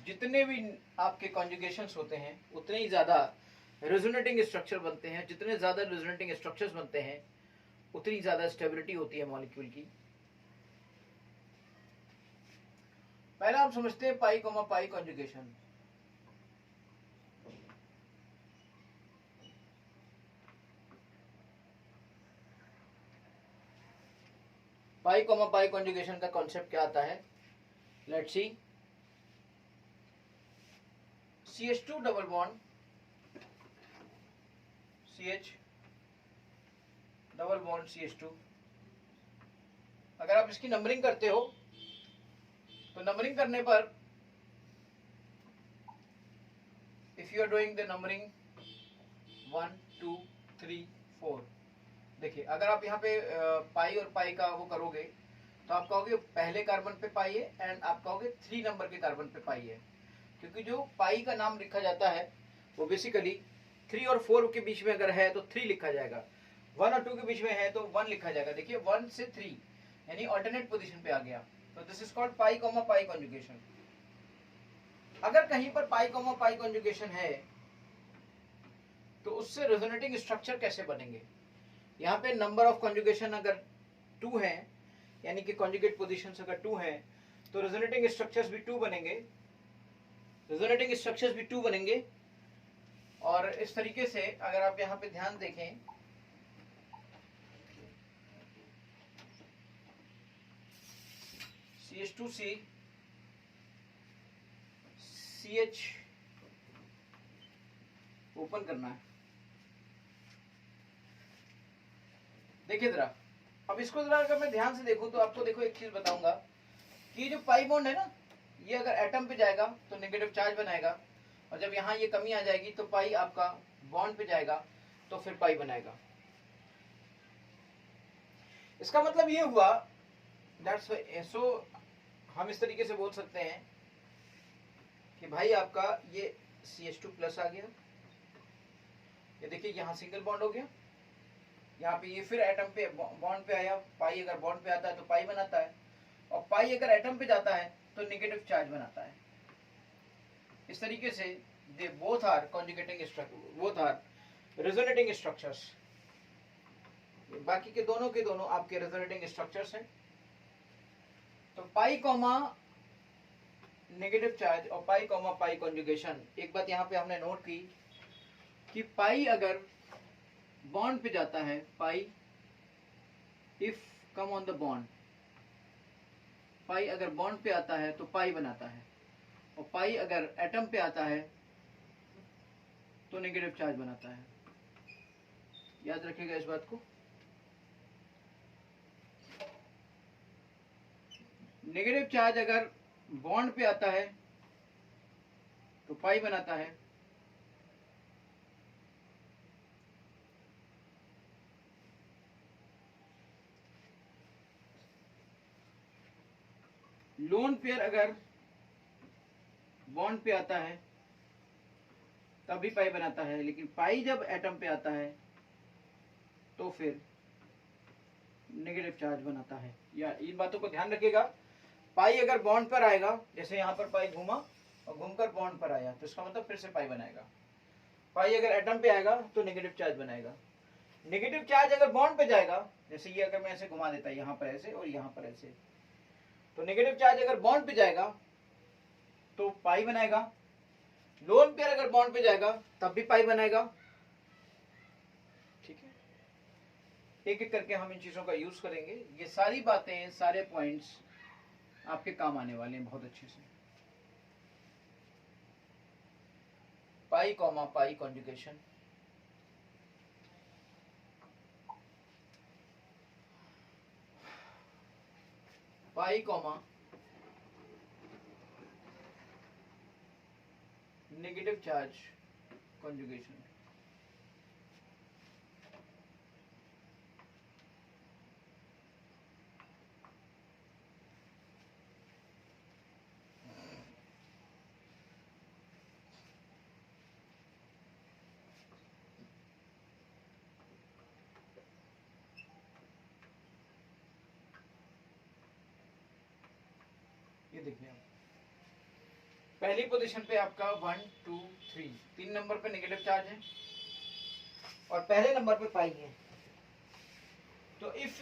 जितने भी आपके कॉन्जुगेशंस होते हैं उतने ही ज्यादा रेजोनेटिंग स्ट्रक्चर बनते हैं। जितने ज्यादा रेजोनेटिंग स्ट्रक्चर्स बनते हैं उतनी ज्यादा स्टेबिलिटी होती है मॉलिक्यूल की। पहला हम समझते हैं पाई कॉमा पाई कॉन्जुगेशन। पाई कॉमा पाई कॉन्जुगेशन का कॉन्सेप्ट क्या आता है, let's see. CH2 double bond CH double bond CH2। अगर आप इसकी नंबरिंग करते हो तो नंबरिंग करने पर if you are doing the numbering 1 2 3 4, देखिए अगर आप यहाँ पे पाई और पाई का वो करोगे तो आप कहोगे पहले कार्बन पे पाई है एंड आप कहोगे 3 नंबर के कार्बन पे पाई है। क्योंकि जो पाई का नाम लिखा जाता है वो बेसिकली 3 और 4 के बीच में अगर है तो 3 लिखा जाएगा, 1 और 2 के बीच में है तो 1 लिखा जाएगा। देखिए 1 से 3 यानी ऑल्टरनेट पोजीशन पे आ गया। तो this is called pi comma pi conjugation. अगर कहीं पर पाई कॉमा पाई कॉन्जुगेशन है तो उससे रेजोनेटिंग स्ट्रक्चर कैसे बनेंगे। यहाँ पे नंबर ऑफ कॉन्जुगेशन अगर 2 है यानी कि कॉन्जुगेट पोजीशंस अगर 2 है तो रेजोनेटिंग स्ट्रक्चर्स भी 2 बनेंगे। रेजोनेटिंग स्ट्रक्चर्स भी 2 बनेंगे। और इस तरीके से अगर आप यहाँ पे ध्यान देखें CH2C CH ओपन करना है। देखिए जरा, अब इसको जरा अगर मैं ध्यान से देखूं तो आपको देखो एक चीज बताऊंगा कि ये जो पाई बॉन्ड है ना, ये अगर एटम पे जाएगा तो नेगेटिव चार्ज बनाएगा और जब यहाँ ये कमी आ जाएगी तो पाई आपका बॉन्ड पे जाएगा तो फिर पाई बनाएगा। इसका मतलब ये हुआ दैट्स सो हम इस तरीके से बोल सकते हैं कि भाई आपका ये CH2 प्लस आ गया, ये देखिए यहाँ सिंगल बॉन्ड हो गया, यहाँ पे ये फिर एटम पे बॉन्ड पे आया। पाई अगर बॉन्ड पे आता है तो पाई बनाता है और पाई अगर एटम पे जाता है तो नेगेटिव चार्ज बनाता है। इस तरीके से they both are conjugating structure, both are resonating structures. बाकी के दोनों आपके रेजोनेटिंग स्ट्रक्चर्स हैं। तो पाई कॉमा नेगेटिव चार्ज और पाई कॉमा पाई कॉन्जुगेशन। एक बात यहाँ पे हमने नोट की कि पाई अगर बॉन्ड पे जाता है, pi if come on the bond, pi अगर बॉन्ड पे आता है तो पाई बनाता है और पाई अगर एटम पे आता है तो नेगेटिव चार्ज बनाता है। याद रखिएगा इस बात को। नेगेटिव चार्ज अगर बॉन्ड पे आता है तो पाई बनाता है, लोन पेयर अगर बॉन्ड पे आता है तब भी पाई बनाता है, लेकिन पाई जब एटम पे आता है तो फिर नेगेटिव चार्ज बनाता है। या इन बातों को ध्यान रखिएगा। पाई अगर बॉन्ड पर आएगा, जैसे यहां पर पाई घूमा और घूमकर बॉन्ड पर आया, तो इसका मतलब फिर से पाई बनाएगा। पाई अगर एटम पे आएगा तो नेगेटिव चार्ज बनाएगा। नेगेटिव चार्ज अगर बॉन्ड पे जाएगा, जैसे ये अगर मैं ऐसे घुमा देता यहां पर ऐसे और यहां पर ऐसे, तो नेगेटिव चार्ज अगर बॉन्ड पे जाएगा तो पाई बनाएगा। लोन पेयर अगर बॉन्ड पे जाएगा तब भी पाई बनाएगा। ठीक है, एक एक करके हम इन चीजों का यूज करेंगे। ये सारी बातें, सारे पॉइंट्स आपके काम आने वाले हैं बहुत अच्छे से। पाई कॉमा पाई कॉन्जुगेशन, पाई कॉमा नेगेटिव चार्ज कॉन्जुगेशन। ये देखिए आप पहली पोजीशन पे आपका 1 2 3 तीन नंबर पे नेगेटिव चार्ज है और पहले नंबर पे पाई है। तो if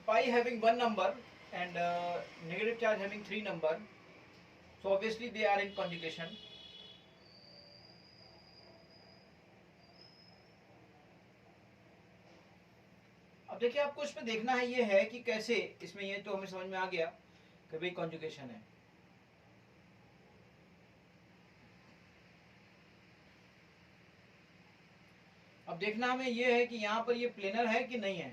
pi having 1 number and negative charge having 3 number, so obviously they are in conjugation. अब देखिए आपको इसमें देखना है, ये है कि कैसे इसमें, ये तो हमें समझ में आ गया कि भाई कॉन्जुगेशन है। अब देखना हमें ये है कि यहां पर ये प्लेनर है कि नहीं है।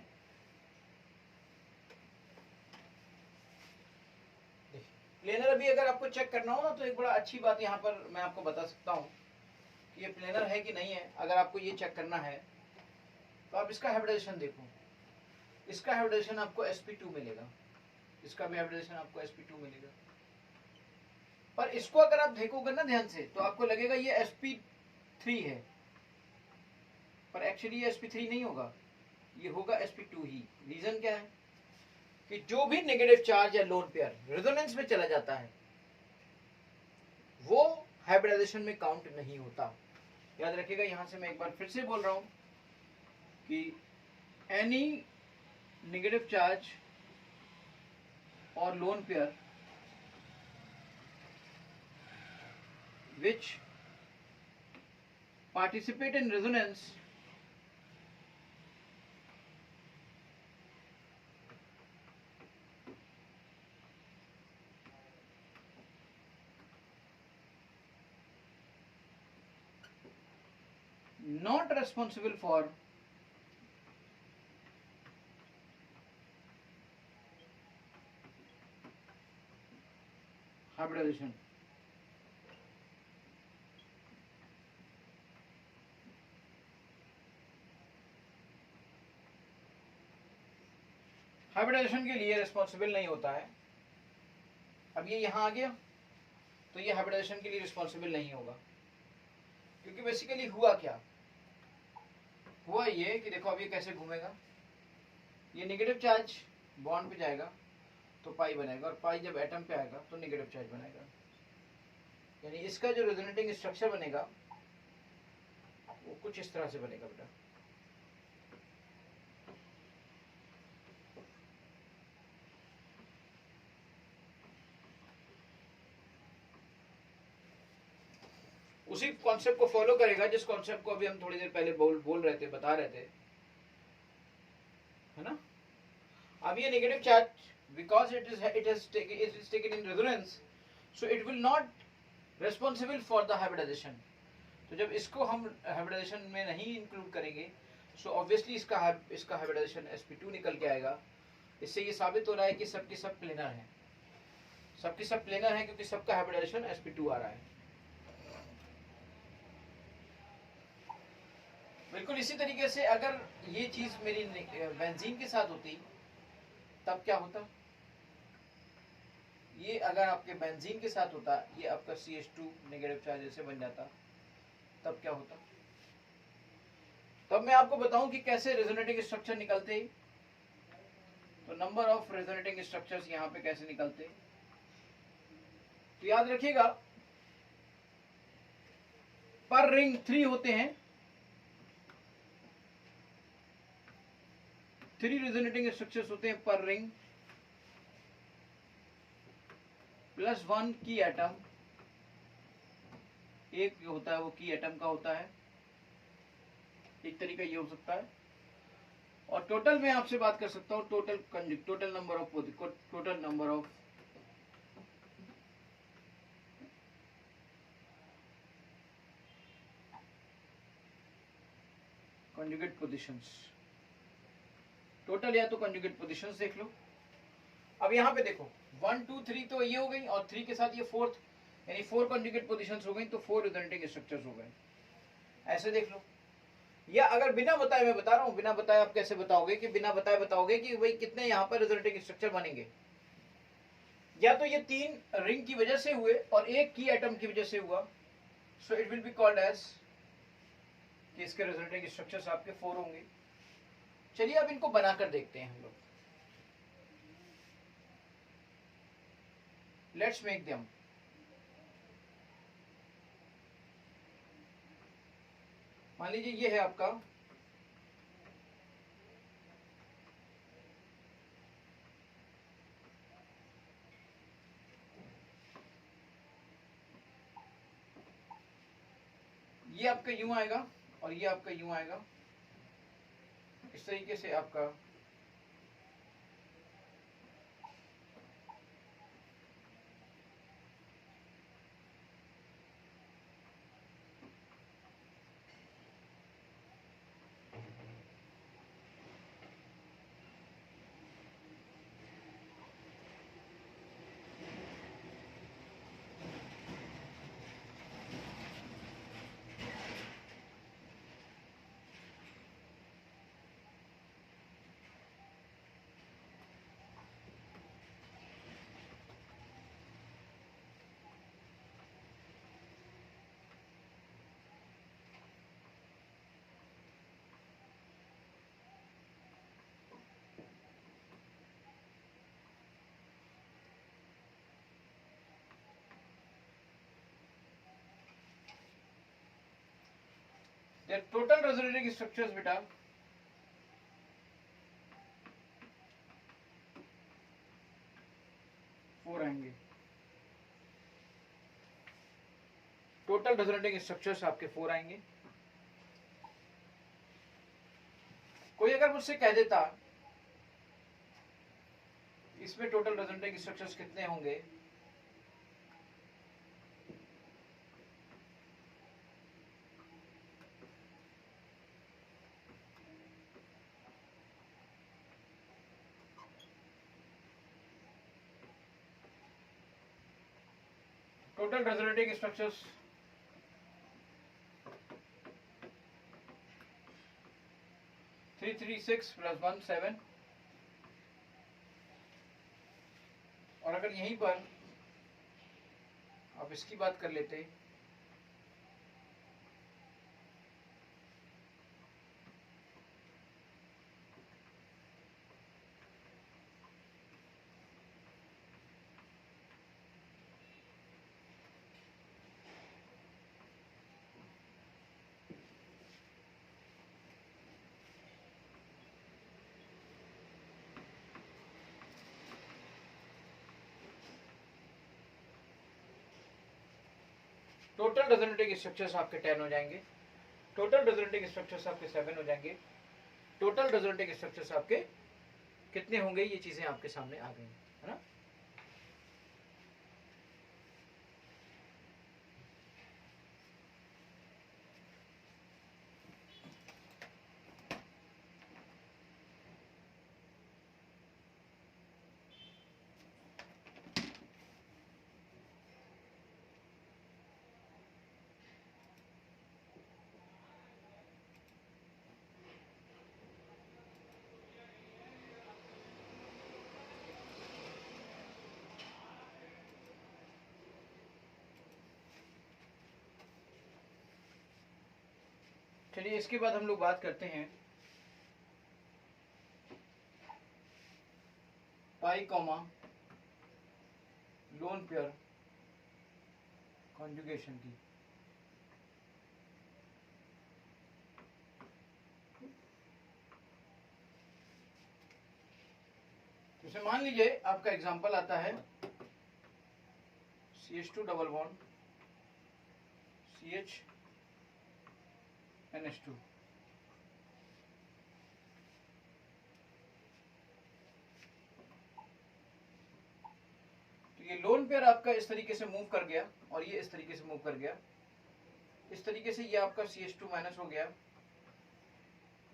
प्लेनर अभी अगर आपको चेक करना हो ना, तो एक बड़ा अच्छी बात यहां पर मैं आपको बता सकता हूं कि ये प्लेनर है कि नहीं है। अगर आपको ये चेक करना है तो आप इसका हाइब्रिडाइजेशन देखो। इसका हाइब्रिडाइजेशन आपको sp2 मिलेगा, इसका भी हाइब्रिडाइजेशन आपको sp2 मिलेगा। पर इसको अगर आप देखोगे ना ध्यान से, तो आपको लगेगा ये sp3 है, पर एक्चुअली ये sp3 नहीं होगा, ये होगा sp2 ही। रीजन क्या है कि जो भी नेगेटिव चार्ज या लोन पेयर रेजोनेंस में चला जाता है वो हाइब्रिडाइजेशन में काउंट नहीं होता। याद रखिएगा, यहां से मैं एक बार फिर से बोल रहा हूं कि एनी नेगेटिव चार्ज और lone pair which participate in resonance not responsible for hybridization. Hybridization के लिए रिस्पॉन्सिबल नहीं होता है। अब ये यहां आ गया तो ये हाइब्रिडाइजेशन के लिए रिस्पॉन्सिबल नहीं होगा, क्योंकि बेसिकली हुआ क्या, हुआ ये कि देखो अब ये कैसे घूमेगा, ये नेगेटिव चार्ज बॉन्ड पे जाएगा तो पाई बनेगा, और पाई जब एटम पे आएगा तो नेगेटिव चार्ज बनेगा। यानी इसका जो रेजोनेटिंग स्ट्रक्चर बनेगा वो कुछ इस तरह से बनेगा बेटा। उसी कॉन्सेप्ट को फॉलो करेगा जिस कॉन्सेप्ट को अभी हम थोड़ी देर पहले बोल रहे थे, बता रहे थे, है ना। अब ये negative charge because it is taken in resonance, so it will not responsible for the hybridization. तो जब इसको हम हाइब्रिडाइजेशन में नहीं इंक्लूड करेंगे सो ऑब्वियसली इसका हाइब्रिडाइजेशन sp2 निकल के आएगा। इससे ये साबित हो रहा है कि सबके सब प्लेनर हैं, सबके सब प्लेनर हैं क्योंकि सबका हाइब्रिडाइजेशन sp2 आ रहा है। बिल्कुल इसी तरीके से अगर ये चीज मेरी बेंजीन के साथ होती तब क्या होता, ये अगर आपके बेंजीन के साथ होता, ये आपका CH2 नेगेटिव चार्ज ऐसे बन जाता, तब क्या होता। तब मैं आपको बताऊं कि कैसे रेजोनेटिंग स्ट्रक्चर निकलते हैं। तो नंबर ऑफ रेजोनेटिंग स्ट्रक्चर्स यहां पे कैसे निकलते हैं, तो याद रखिएगा पर रिंग 3 होते हैं, 3 रेजोनेटिंग स्ट्रक्चर्स होते हैं पर रिंग, प्लस 1 की एटम, एक होता है वो की एटम का होता है, एक तरीका ये हो सकता है। और टोटल मैं आपसे बात कर सकता हूं total number of conjugate positions, total या तो कंजुगेट पोजीशंस देख लो। अब यहाँ पे देखो 1 2 3 तो ये हो गई और 3 के साथ ये फोर्थ, यानी 4 कंजुगेट पोजीशंस हो गई, तो 4 रेजोनेटिंग स्ट्रक्चर्स हो गए। ऐसे देख लो, या अगर बिना बताए मैं बता रहा हूं, बिना बताए आप कैसे बताओगे कि बिना बताए बताओगे कि भाई कितने यहाँ पर रेजोनेटिंग स्ट्रक्चर बनेंगे। या तो ये 3 रिंग की वजह से हुए और एक की एटम की वजह से हुआ, so it will be called as कि इसके रेजोनेटिंग स्ट्रक्चर्स आपके 4 होंगे। चलिए अब इनको बनाकर देखते हैं हम लोग। Let's make them. मान लीजिए ये है आपका ये आपका यूं आएगा और ये आपका यूं आएगा, इस तरीके से आपका टोटल रेजोनेटिंग स्ट्रक्चर्स बेटा 4 आएंगे। टोटल रेजोनेटिंग स्ट्रक्चर्स आपके 4 आएंगे। कोई अगर मुझसे कह देता इसमें टोटल रेजोनेटिंग स्ट्रक्चर्स कितने होंगे, टोटल रेजोनेटिंग स्ट्रक्चर्स 336 + 1 7, और अगर यहीं पर आप इसकी बात कर लेते टोटल रेजोनेटिंग स्ट्रक्चर्स आपके 10 हो जाएंगे, टोटल रेजोनेटिंग स्ट्रक्चर्स आपके 7 हो जाएंगे, टोटल रेजोनेटिंग स्ट्रक्चर्स आपके कितने होंगे, ये चीजें आपके सामने आ गई है ना। चलिए इसके बाद हम लोग बात करते हैं पाई कॉमा लोन पेयर कॉन्जुगेशन की। जैसे मान लीजिए आपका एग्जांपल आता है CH2 double bond CH NH2। तो ये लोन पेयर आपका इस तरीके से मूव कर गया और ये इस तरीके से मूव कर गया। इस तरीके से ये आपका CH2 माइनस हो गया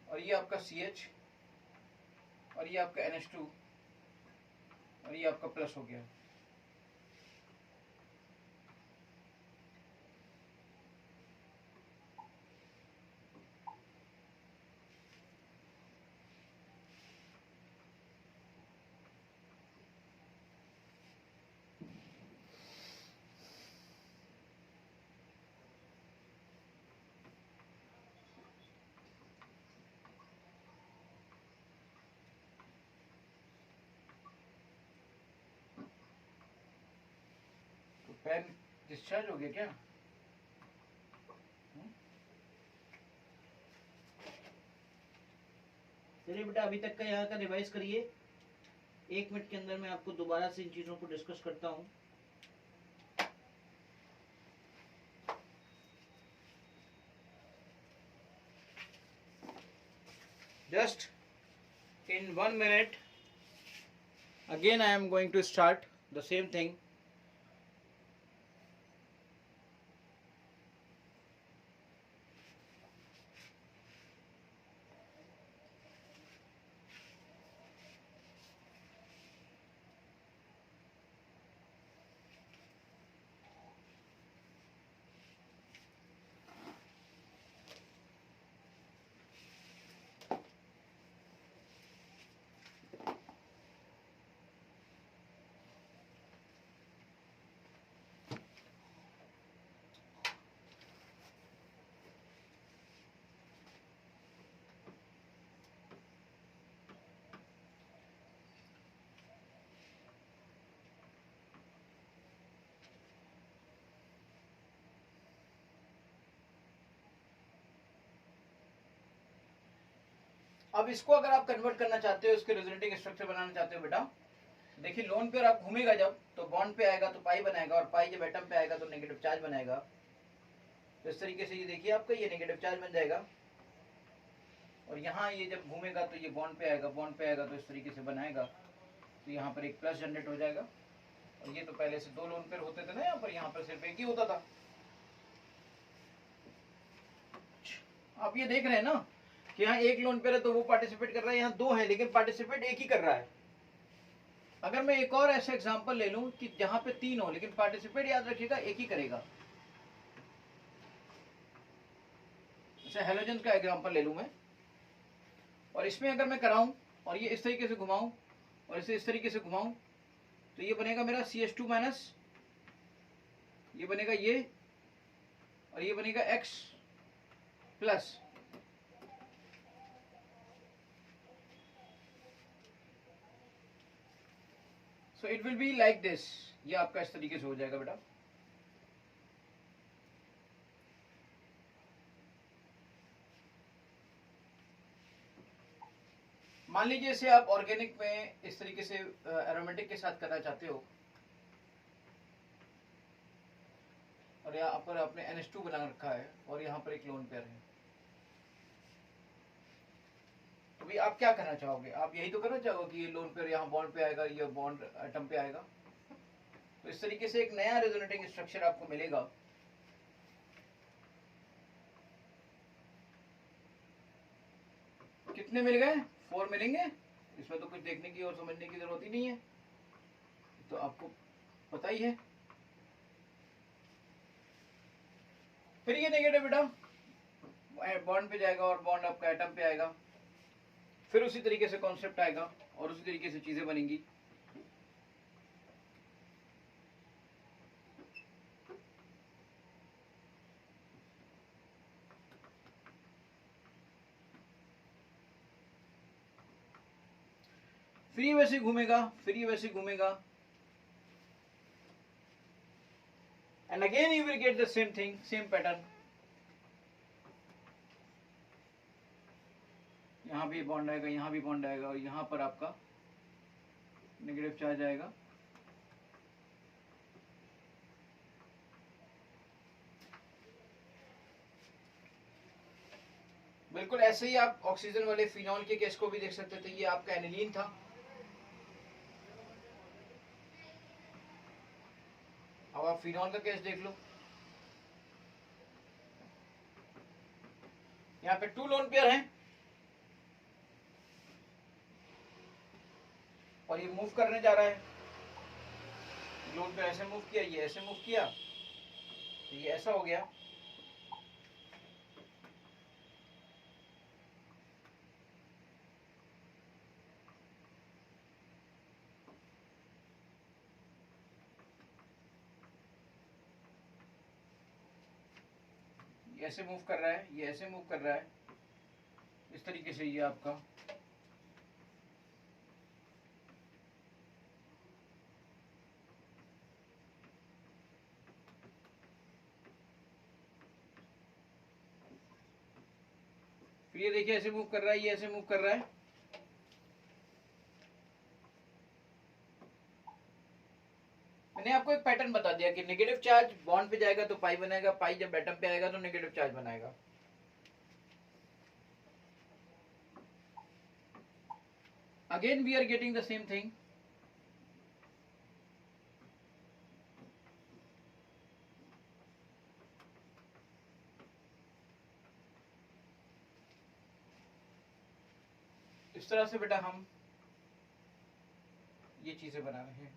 और ये आपका CH और ये आपका NH2 और ये आपका प्लस हो गया। तो पेन डिस्चार्ज हो गया क्या? चलिए बेटा अभी तक का यहाँ का रिवाइज करिए। 1 मिनट के अंदर मैं आपको दोबारा से इन चीजों को डिस्कस करता हूँ। Just in 1 minute again I am going to start the same thing. अब इसको अगर आप कन्वर्ट करना चाहते हो, इसके रेजोनेटिंग स्ट्रक्चर बनाना चाहते हो बेटा, देखिए लोन पेयर आप घूमेगा जब तो बॉन्ड पे आएगा तो पाई बनाएगा और पाई जब एटम पे आएगा तो नेगेटिव चार्ज बनाएगा। तो इस तरीके से ये देखिए आपका ये नेगेटिव चार्ज बन जाएगा और यहाँ ये जब घूमेगा तो ये बॉन्ड पे आएगा, बॉन्ड पे आएगा तो इस तरीके से बनाएगा तो यहाँ पर एक प्लस जनरेट हो जाएगा। और ये तो पहले से 2 लोन पेयर होते थे ना, यहाँ पर सिर्फ एक ही होता था। आप ये देख रहे हैं ना कि यहाँ एक लोन पेयर है तो वो पार्टिसिपेट कर रहा है, यहाँ 2 है लेकिन पार्टिसिपेट एक ही कर रहा है। अगर मैं एक और ऐसा एग्जांपल ले लूं कि जहां पे 3 हो लेकिन पार्टिसिपेट याद रखिएगा एक ही करेगा, जैसे हेलोजन का एग्जांपल ले लूं मैं, और इसमें अगर मैं कराऊं और ये इस तरीके से घुमाऊं और इसे इस तरीके से घुमाऊं तो ये बनेगा मेरा CH2 माइनस, ये बनेगा ये और ये बनेगा X plus. So it will be like this, ये आपका इस तरीके से हो जाएगा बेटा। मान लीजिए इसे आप ऑर्गेनिक में इस तरीके से एरोमेटिक के साथ करना चाहते हो और यहाँ पर आपने NH2 बना रखा है और यहाँ पर एक लोन पेयर है, तो भाई आप क्या करना चाहोगे? आप यही तो करना चाहोगे कि ये लोन पेयर यहाँ बॉन्ड पे आएगा, ये बॉन्ड एटम पे आएगा। तो इस तरीके से एक नया रेजोनेटिंग स्ट्रक्चर आपको मिलेगा। कितने मिल गए? 4 मिलेंगे। इसमें तो कुछ देखने की और समझने की जरूरत ही नहीं है, तो आपको पता ही है। फिर ये नेगेटिव बेटा बॉन्ड पे जाएगा और बॉन्ड आपका एटम पे आएगा, फिर उसी तरीके से कॉन्सेप्ट आएगा और उसी तरीके से चीजें बनेंगी। फ्री वैसे घूमेगा, फ्री वैसे घूमेगा, and again you will get the same thing, same pattern. यहाँ भी बॉन्ड आएगा, यहाँ भी बॉन्ड आएगा, और यहाँ पर आपका नेगेटिव चार्ज आएगा। बिल्कुल ऐसे ही आप ऑक्सीजन वाले फिनॉल के केस को भी देख सकते थे। ये आपका एनिलीन था, अब आप फिनॉल का केस देख लो। यहाँ पे 2 लोन पेयर हैं और ये मूव करने जा रहा है। लोन पेयर ऐसे मूव किया, ये ऐसे मूव किया, तो ये ऐसा हो गया। ये ऐसे मूव कर रहा है, ये ऐसे मूव कर रहा है, इस तरीके से ये आपका फिर ये देखिए ऐसे मूव कर रहा है, ये ऐसे मूव कर रहा है। मैंने आपको एक पैटर्न बता दिया कि नेगेटिव चार्ज बॉन्ड पे जाएगा तो पाई बनाएगा, पाई जब एटम पे आएगा तो नेगेटिव चार्ज बनाएगा। Again we are getting the same thing. इस तरह से बेटा हम ये चीजें बना रहे हैं।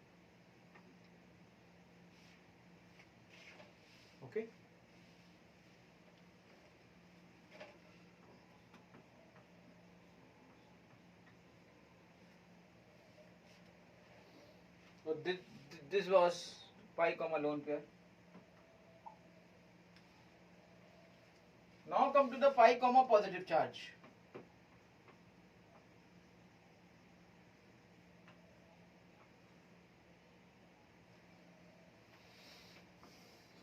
Okay, so this was pi comma lone pair. Now come to the pi comma positive charge.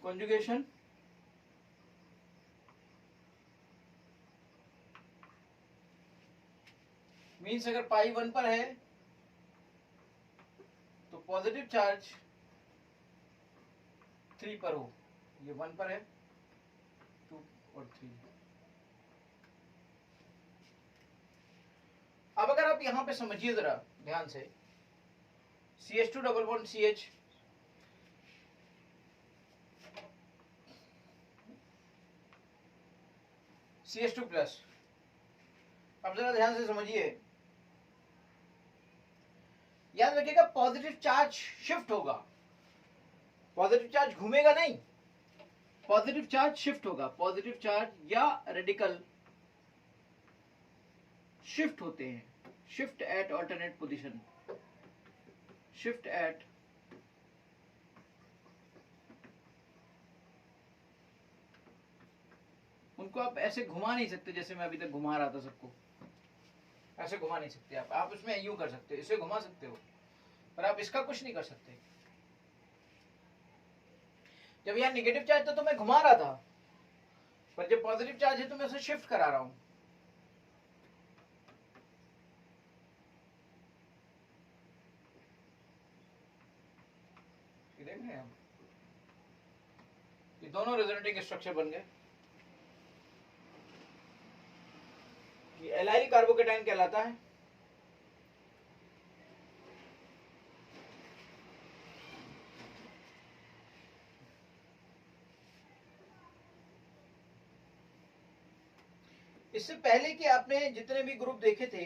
Conjugation means अगर पाई 1 पर है तो पॉजिटिव चार्ज 3 पर हो। ये 1 पर है, 2 और 3। अब अगर आप यहां पे समझिए जरा ध्यान से, CH2 double bond CH, CH2 plus. अब जरा ध्यान से समझिए, याद रखिएगा पॉजिटिव चार्ज शिफ्ट होगा, पॉजिटिव चार्ज घूमेगा नहीं, पॉजिटिव चार्ज शिफ्ट होगा। पॉजिटिव चार्ज या रेडिकल शिफ्ट होते हैं, shift at alternate position, shift at उनको आप ऐसे घुमा नहीं सकते जैसे मैं अभी तक घुमा रहा था सबको। ऐसे घुमा नहीं सकते आप उसमें यूं कर सकते हो, इसे घुमा सकते हो, पर आप इसका कुछ नहीं कर सकते। जब यहाँ निगेटिव चार्ज था तो मैं घुमा रहा था, पर जब पॉजिटिव चार्ज है तो मैं उसे शिफ्ट करा रहा हूं। देख रहे हैं हम, ये दोनों रेजोनेटिंग स्ट्रक्चर बन गए। ये एलाइल कार्बोकेटाइन कहलाता है। इससे पहले कि आपने जितने भी ग्रुप देखे थे,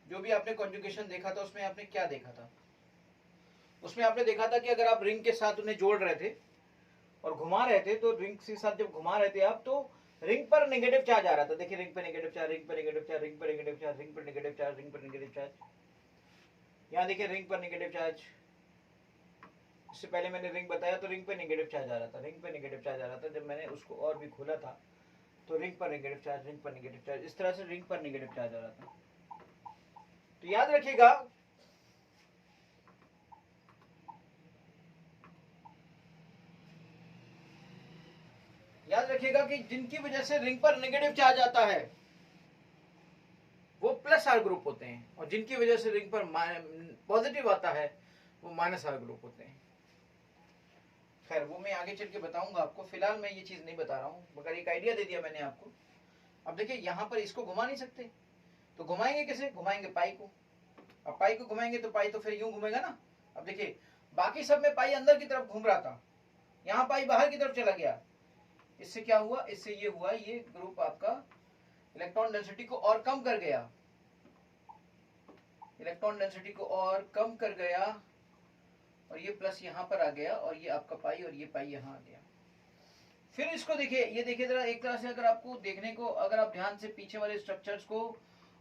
जो भी आपने कॉन्जुगेशन देखा था, उसमें आपने क्या देखा था? उसमें आपने देखा था कि अगर आप रिंग के साथ उन्हें जोड़ रहे थे और घुमा रहे थे, तो रिंग के साथ जब घुमा रहे थे आप, तो रिंग पर नेगेटिव चार्ज आ रहा था। देखिए रिंग पर नेगेटिव चार्ज, रिंग पर नेगेटिव चार्ज, रिंग पर नेगेटिव चार्ज, रिंग पर नेगेटिव चार्ज, रिंग पर नेगेटिव चार्ज। यहाँ देखिए रिंग पर नेगेटिव चार्ज। इससे पहले मैंने रिंग बताया तो रिंग पे नेगेटिव चार्ज आ रहा था, रिंग पे नेगेटिव चार्ज आ रहा था। जब मैंने उसको और भी खोला था तो रिंग पर नेगेटिव चार्ज, रिंग पर नेगेटिव चार्ज, इस तरह से रिंग पर नेगेटिव चार्ज आ रहा था। तो याद रखिएगा कि जिनकी वजह से रिंग पर नेगेटिव चार्ज आता है वो प्लस आर ग्रुप होते हैं, और जिनकी वजह से रिंग पर पॉजिटिव आता है वो माइनस आर ग्रुप होते हैं। खैर वो मैं आगे चल के बताऊंगा आपको, फिलहाल मैं ये चीज नहीं बता रहा हूं, मगर एक आइडिया दे दिया मैंने आपको। अब देखिए यहां पर इसको घुमा नहीं सकते, तो घुमाएंगे कैसे? घुमाएंगे पाई को। अब पाई को घुमाएंगे तो पाई तो फिर यूं घूमेगा ना। अब देखिए बाकी सब में पाई अंदर की तरफ घूम रहा था, यहां पाई बाहर की तरफ चला गया। इससे क्या हुआ? इससे ये हुआ, ये ग्रुप आपका इलेक्ट्रॉन डेंसिटी को और कम कर गया, इलेक्ट्रॉन डेंसिटी को और कम कर गया, और ये प्लस यहां पर आ गया, और ये आपका पाई और ये पाई यहां आ गया। फिर इसको देखिए, ये देखिए जरा, एक तरह से अगर आपको देखने को, अगर आप ध्यान से पीछे वाले स्ट्रक्चर्स को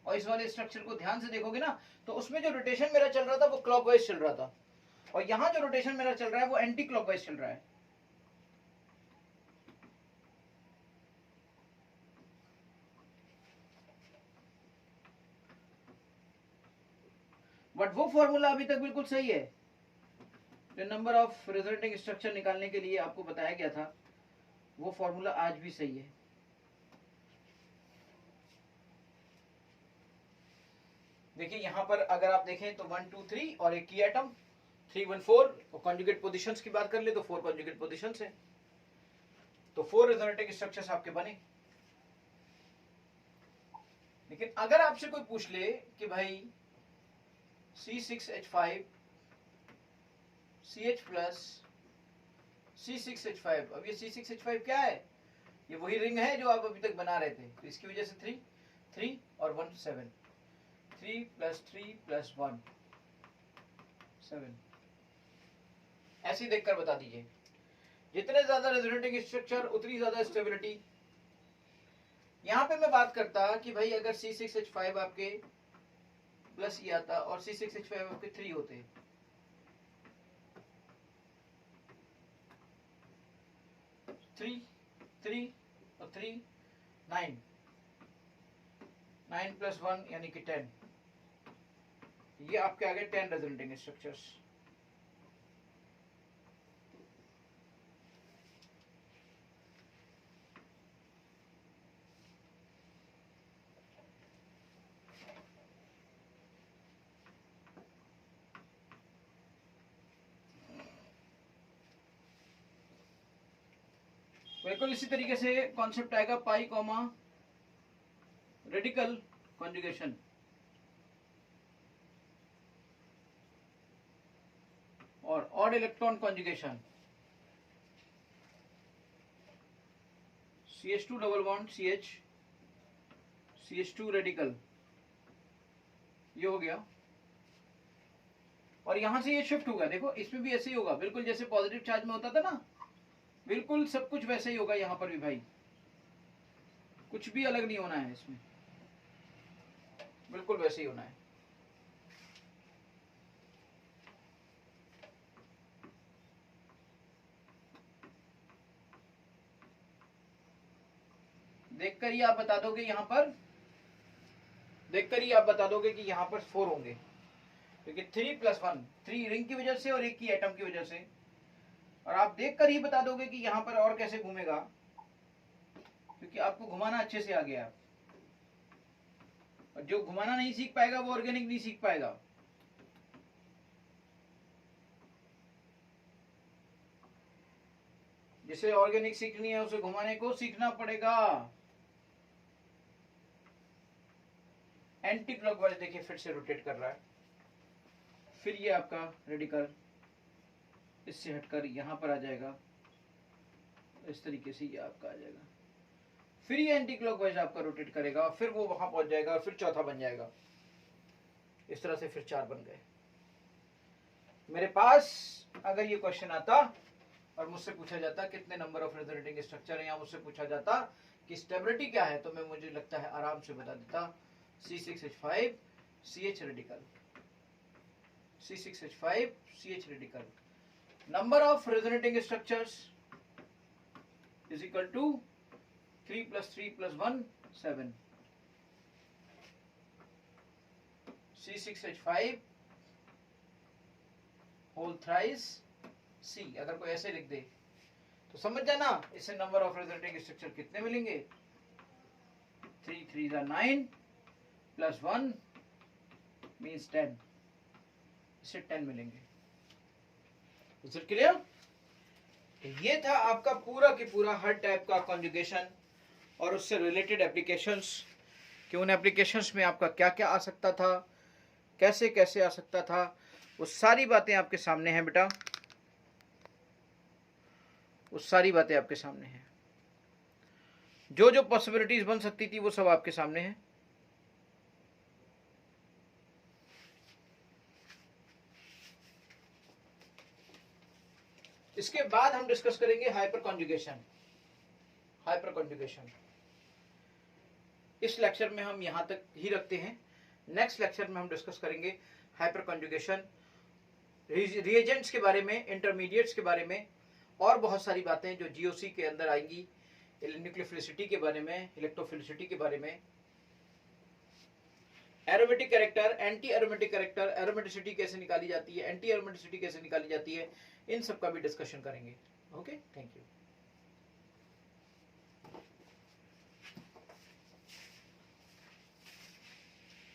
और इस वाले स्ट्रक्चर को ध्यान से देखोगे ना, तो उसमें जो रोटेशन मेरा चल रहा था वो क्लॉकवाइज चल रहा था, और यहां जो रोटेशन मेरा चल रहा है वो एंटी क्लॉकवाइज चल रहा है। बट वो फॉर्मूला अभी तक बिल्कुल सही है, जो नंबर ऑफ रिजल्टिंग स्ट्रक्चर निकालने के लिए आपको बताया गया था, वो फॉर्मूला आज भी सही है। देखिए यहां पर अगर आप देखें तो 1 2 3 और एक की एटम 3 1 4, और कॉन्जुगेट पोजीशंस की बात कर ले तो 4 कॉन्जुगेट पोजीशंस है, तो 4 रिजल्टिंग स्ट्रक्चर्स आपके बने। लेकिन अगर आपसे कोई पूछ ले कि भाई C6H5 CH प्लस C6H5, अब ये C6H5 क्या है? ये वही रिंग है जो आप अभी तक बना रहे थे, तो इसकी वजह से 3 3 और 1 7, 3 प्लस 1 7, ऐसे ही देखकर बता दीजिए। जितने ज्यादा रेजोनेटिंग स्ट्रक्चर उतनी ज्यादा स्टेबिलिटी। यहां पे मैं बात करता कि भाई अगर C6H5 आपके प्लस ये आता और C6H5 आपके 3 होते, थ्री और 3 9, 9 प्लस 1 यानी कि 10, ये आपके आगे 10 रेजोनेटिंग स्ट्रक्चर्स। बिल्कुल इसी तरीके से कॉन्सेप्ट आएगा पाई कॉमा रेडिकल कॉन्जुगेशन, और odd electron conjugation, CH2 double bond CH CH2 radical, ये हो गया। और यहां से ये शिफ्ट होगा, देखो इसमें भी ऐसे ही होगा, बिल्कुल जैसे पॉजिटिव चार्ज में होता था ना, बिल्कुल सब कुछ वैसे ही होगा यहां पर भी भाई, कुछ भी अलग नहीं होना है इसमें, बिल्कुल वैसे ही होना है। देखकर ही आप बता दोगे यहां पर, देखकर ही आप बता दोगे कि यहां पर 4 होंगे, क्योंकि 3 प्लस 1, 3 रिंग की वजह से और एक की एटम की वजह से, और आप देखकर ही बता दोगे कि यहां पर और कैसे घूमेगा, क्योंकि आपको घुमाना अच्छे से आ गया, और जो घुमाना नहीं सीख पाएगा वो ऑर्गेनिक नहीं सीख पाएगा। जिसे ऑर्गेनिक सीखनी है उसे घुमाने को सीखना पड़ेगा। एंटी क्लॉकवाइज देखिए फिर से रोटेट कर रहा है, फिर ये आपका रेडिकल इससे हटकर यहां पर आ जाएगा, इस तरीके से ये आपका आ जाएगा, फिर ये एंटी क्लॉकवाइज आपका रोटेट करेगा, फिर वो वहां पहुंच जाएगा, फिर चौथा बन जाएगा, इस तरह से फिर 4 बन गए। मेरे पास अगर ये क्वेश्चन आता और मुझसे पूछा जाता कितने नंबर ऑफ रेजोनेटिंग स्ट्रक्चर है, या मुझसे पूछा जाता कि स्टेबिलिटी क्या है, तो मैं, मुझे लगता है आराम से बता देता C6H5 CH radical, C6H5 CH radical, number of resonating structures is equal to 3 plus 3 plus 1 7, C6H5 whole thrice C। अगर कोई ऐसे लिख दे तो समझ जाना इससे नंबर ऑफ रिजल्टिंग स्ट्रक्चर कितने मिलेंगे। 3 3 9 प्लस 1 मीन्स 10, इससे 10 मिलेंगे। Is it clear? ये था आपका पूरा की पूरा हर टाइप का कॉन्जुगेशन और उससे रिलेटेड एप्लीकेशंस कि उन एप्लीकेशंस में आपका क्या क्या आ सकता था, कैसे कैसे आ सकता था, वो सारी बातें आपके सामने हैं बेटा, वो सारी बातें आपके सामने हैं। जो जो पॉसिबिलिटीज बन सकती थी वो सब आपके सामने हैं। इसके बाद हम डिस्कस करेंगे हाइपर कॉन्जुगेशन। हाइपर कॉन्जुगेशन इस लेक्चर में हम यहां तक ही रखते हैं। नेक्स्ट लेक्चर में हम डिस्कस करेंगे हाइपर कॉन्जुगेशन, रिएजेंट्स के बारे में, इंटरमीडिएट्स के बारे में, और बहुत सारी बातें जो जीओसी के अंदर आएंगी, न्यूक्लियोफिलिसिटी के बारे में, इलेक्ट्रोफिलिसिटी के बारे में, aromatic character, anti aromatic character, aromaticity कैसे निकाली जाती है, एंटी एरोमेटिसिटी कैसे निकाली जाती है, इन सब का भी डिस्कशन करेंगे। Okay, thank you.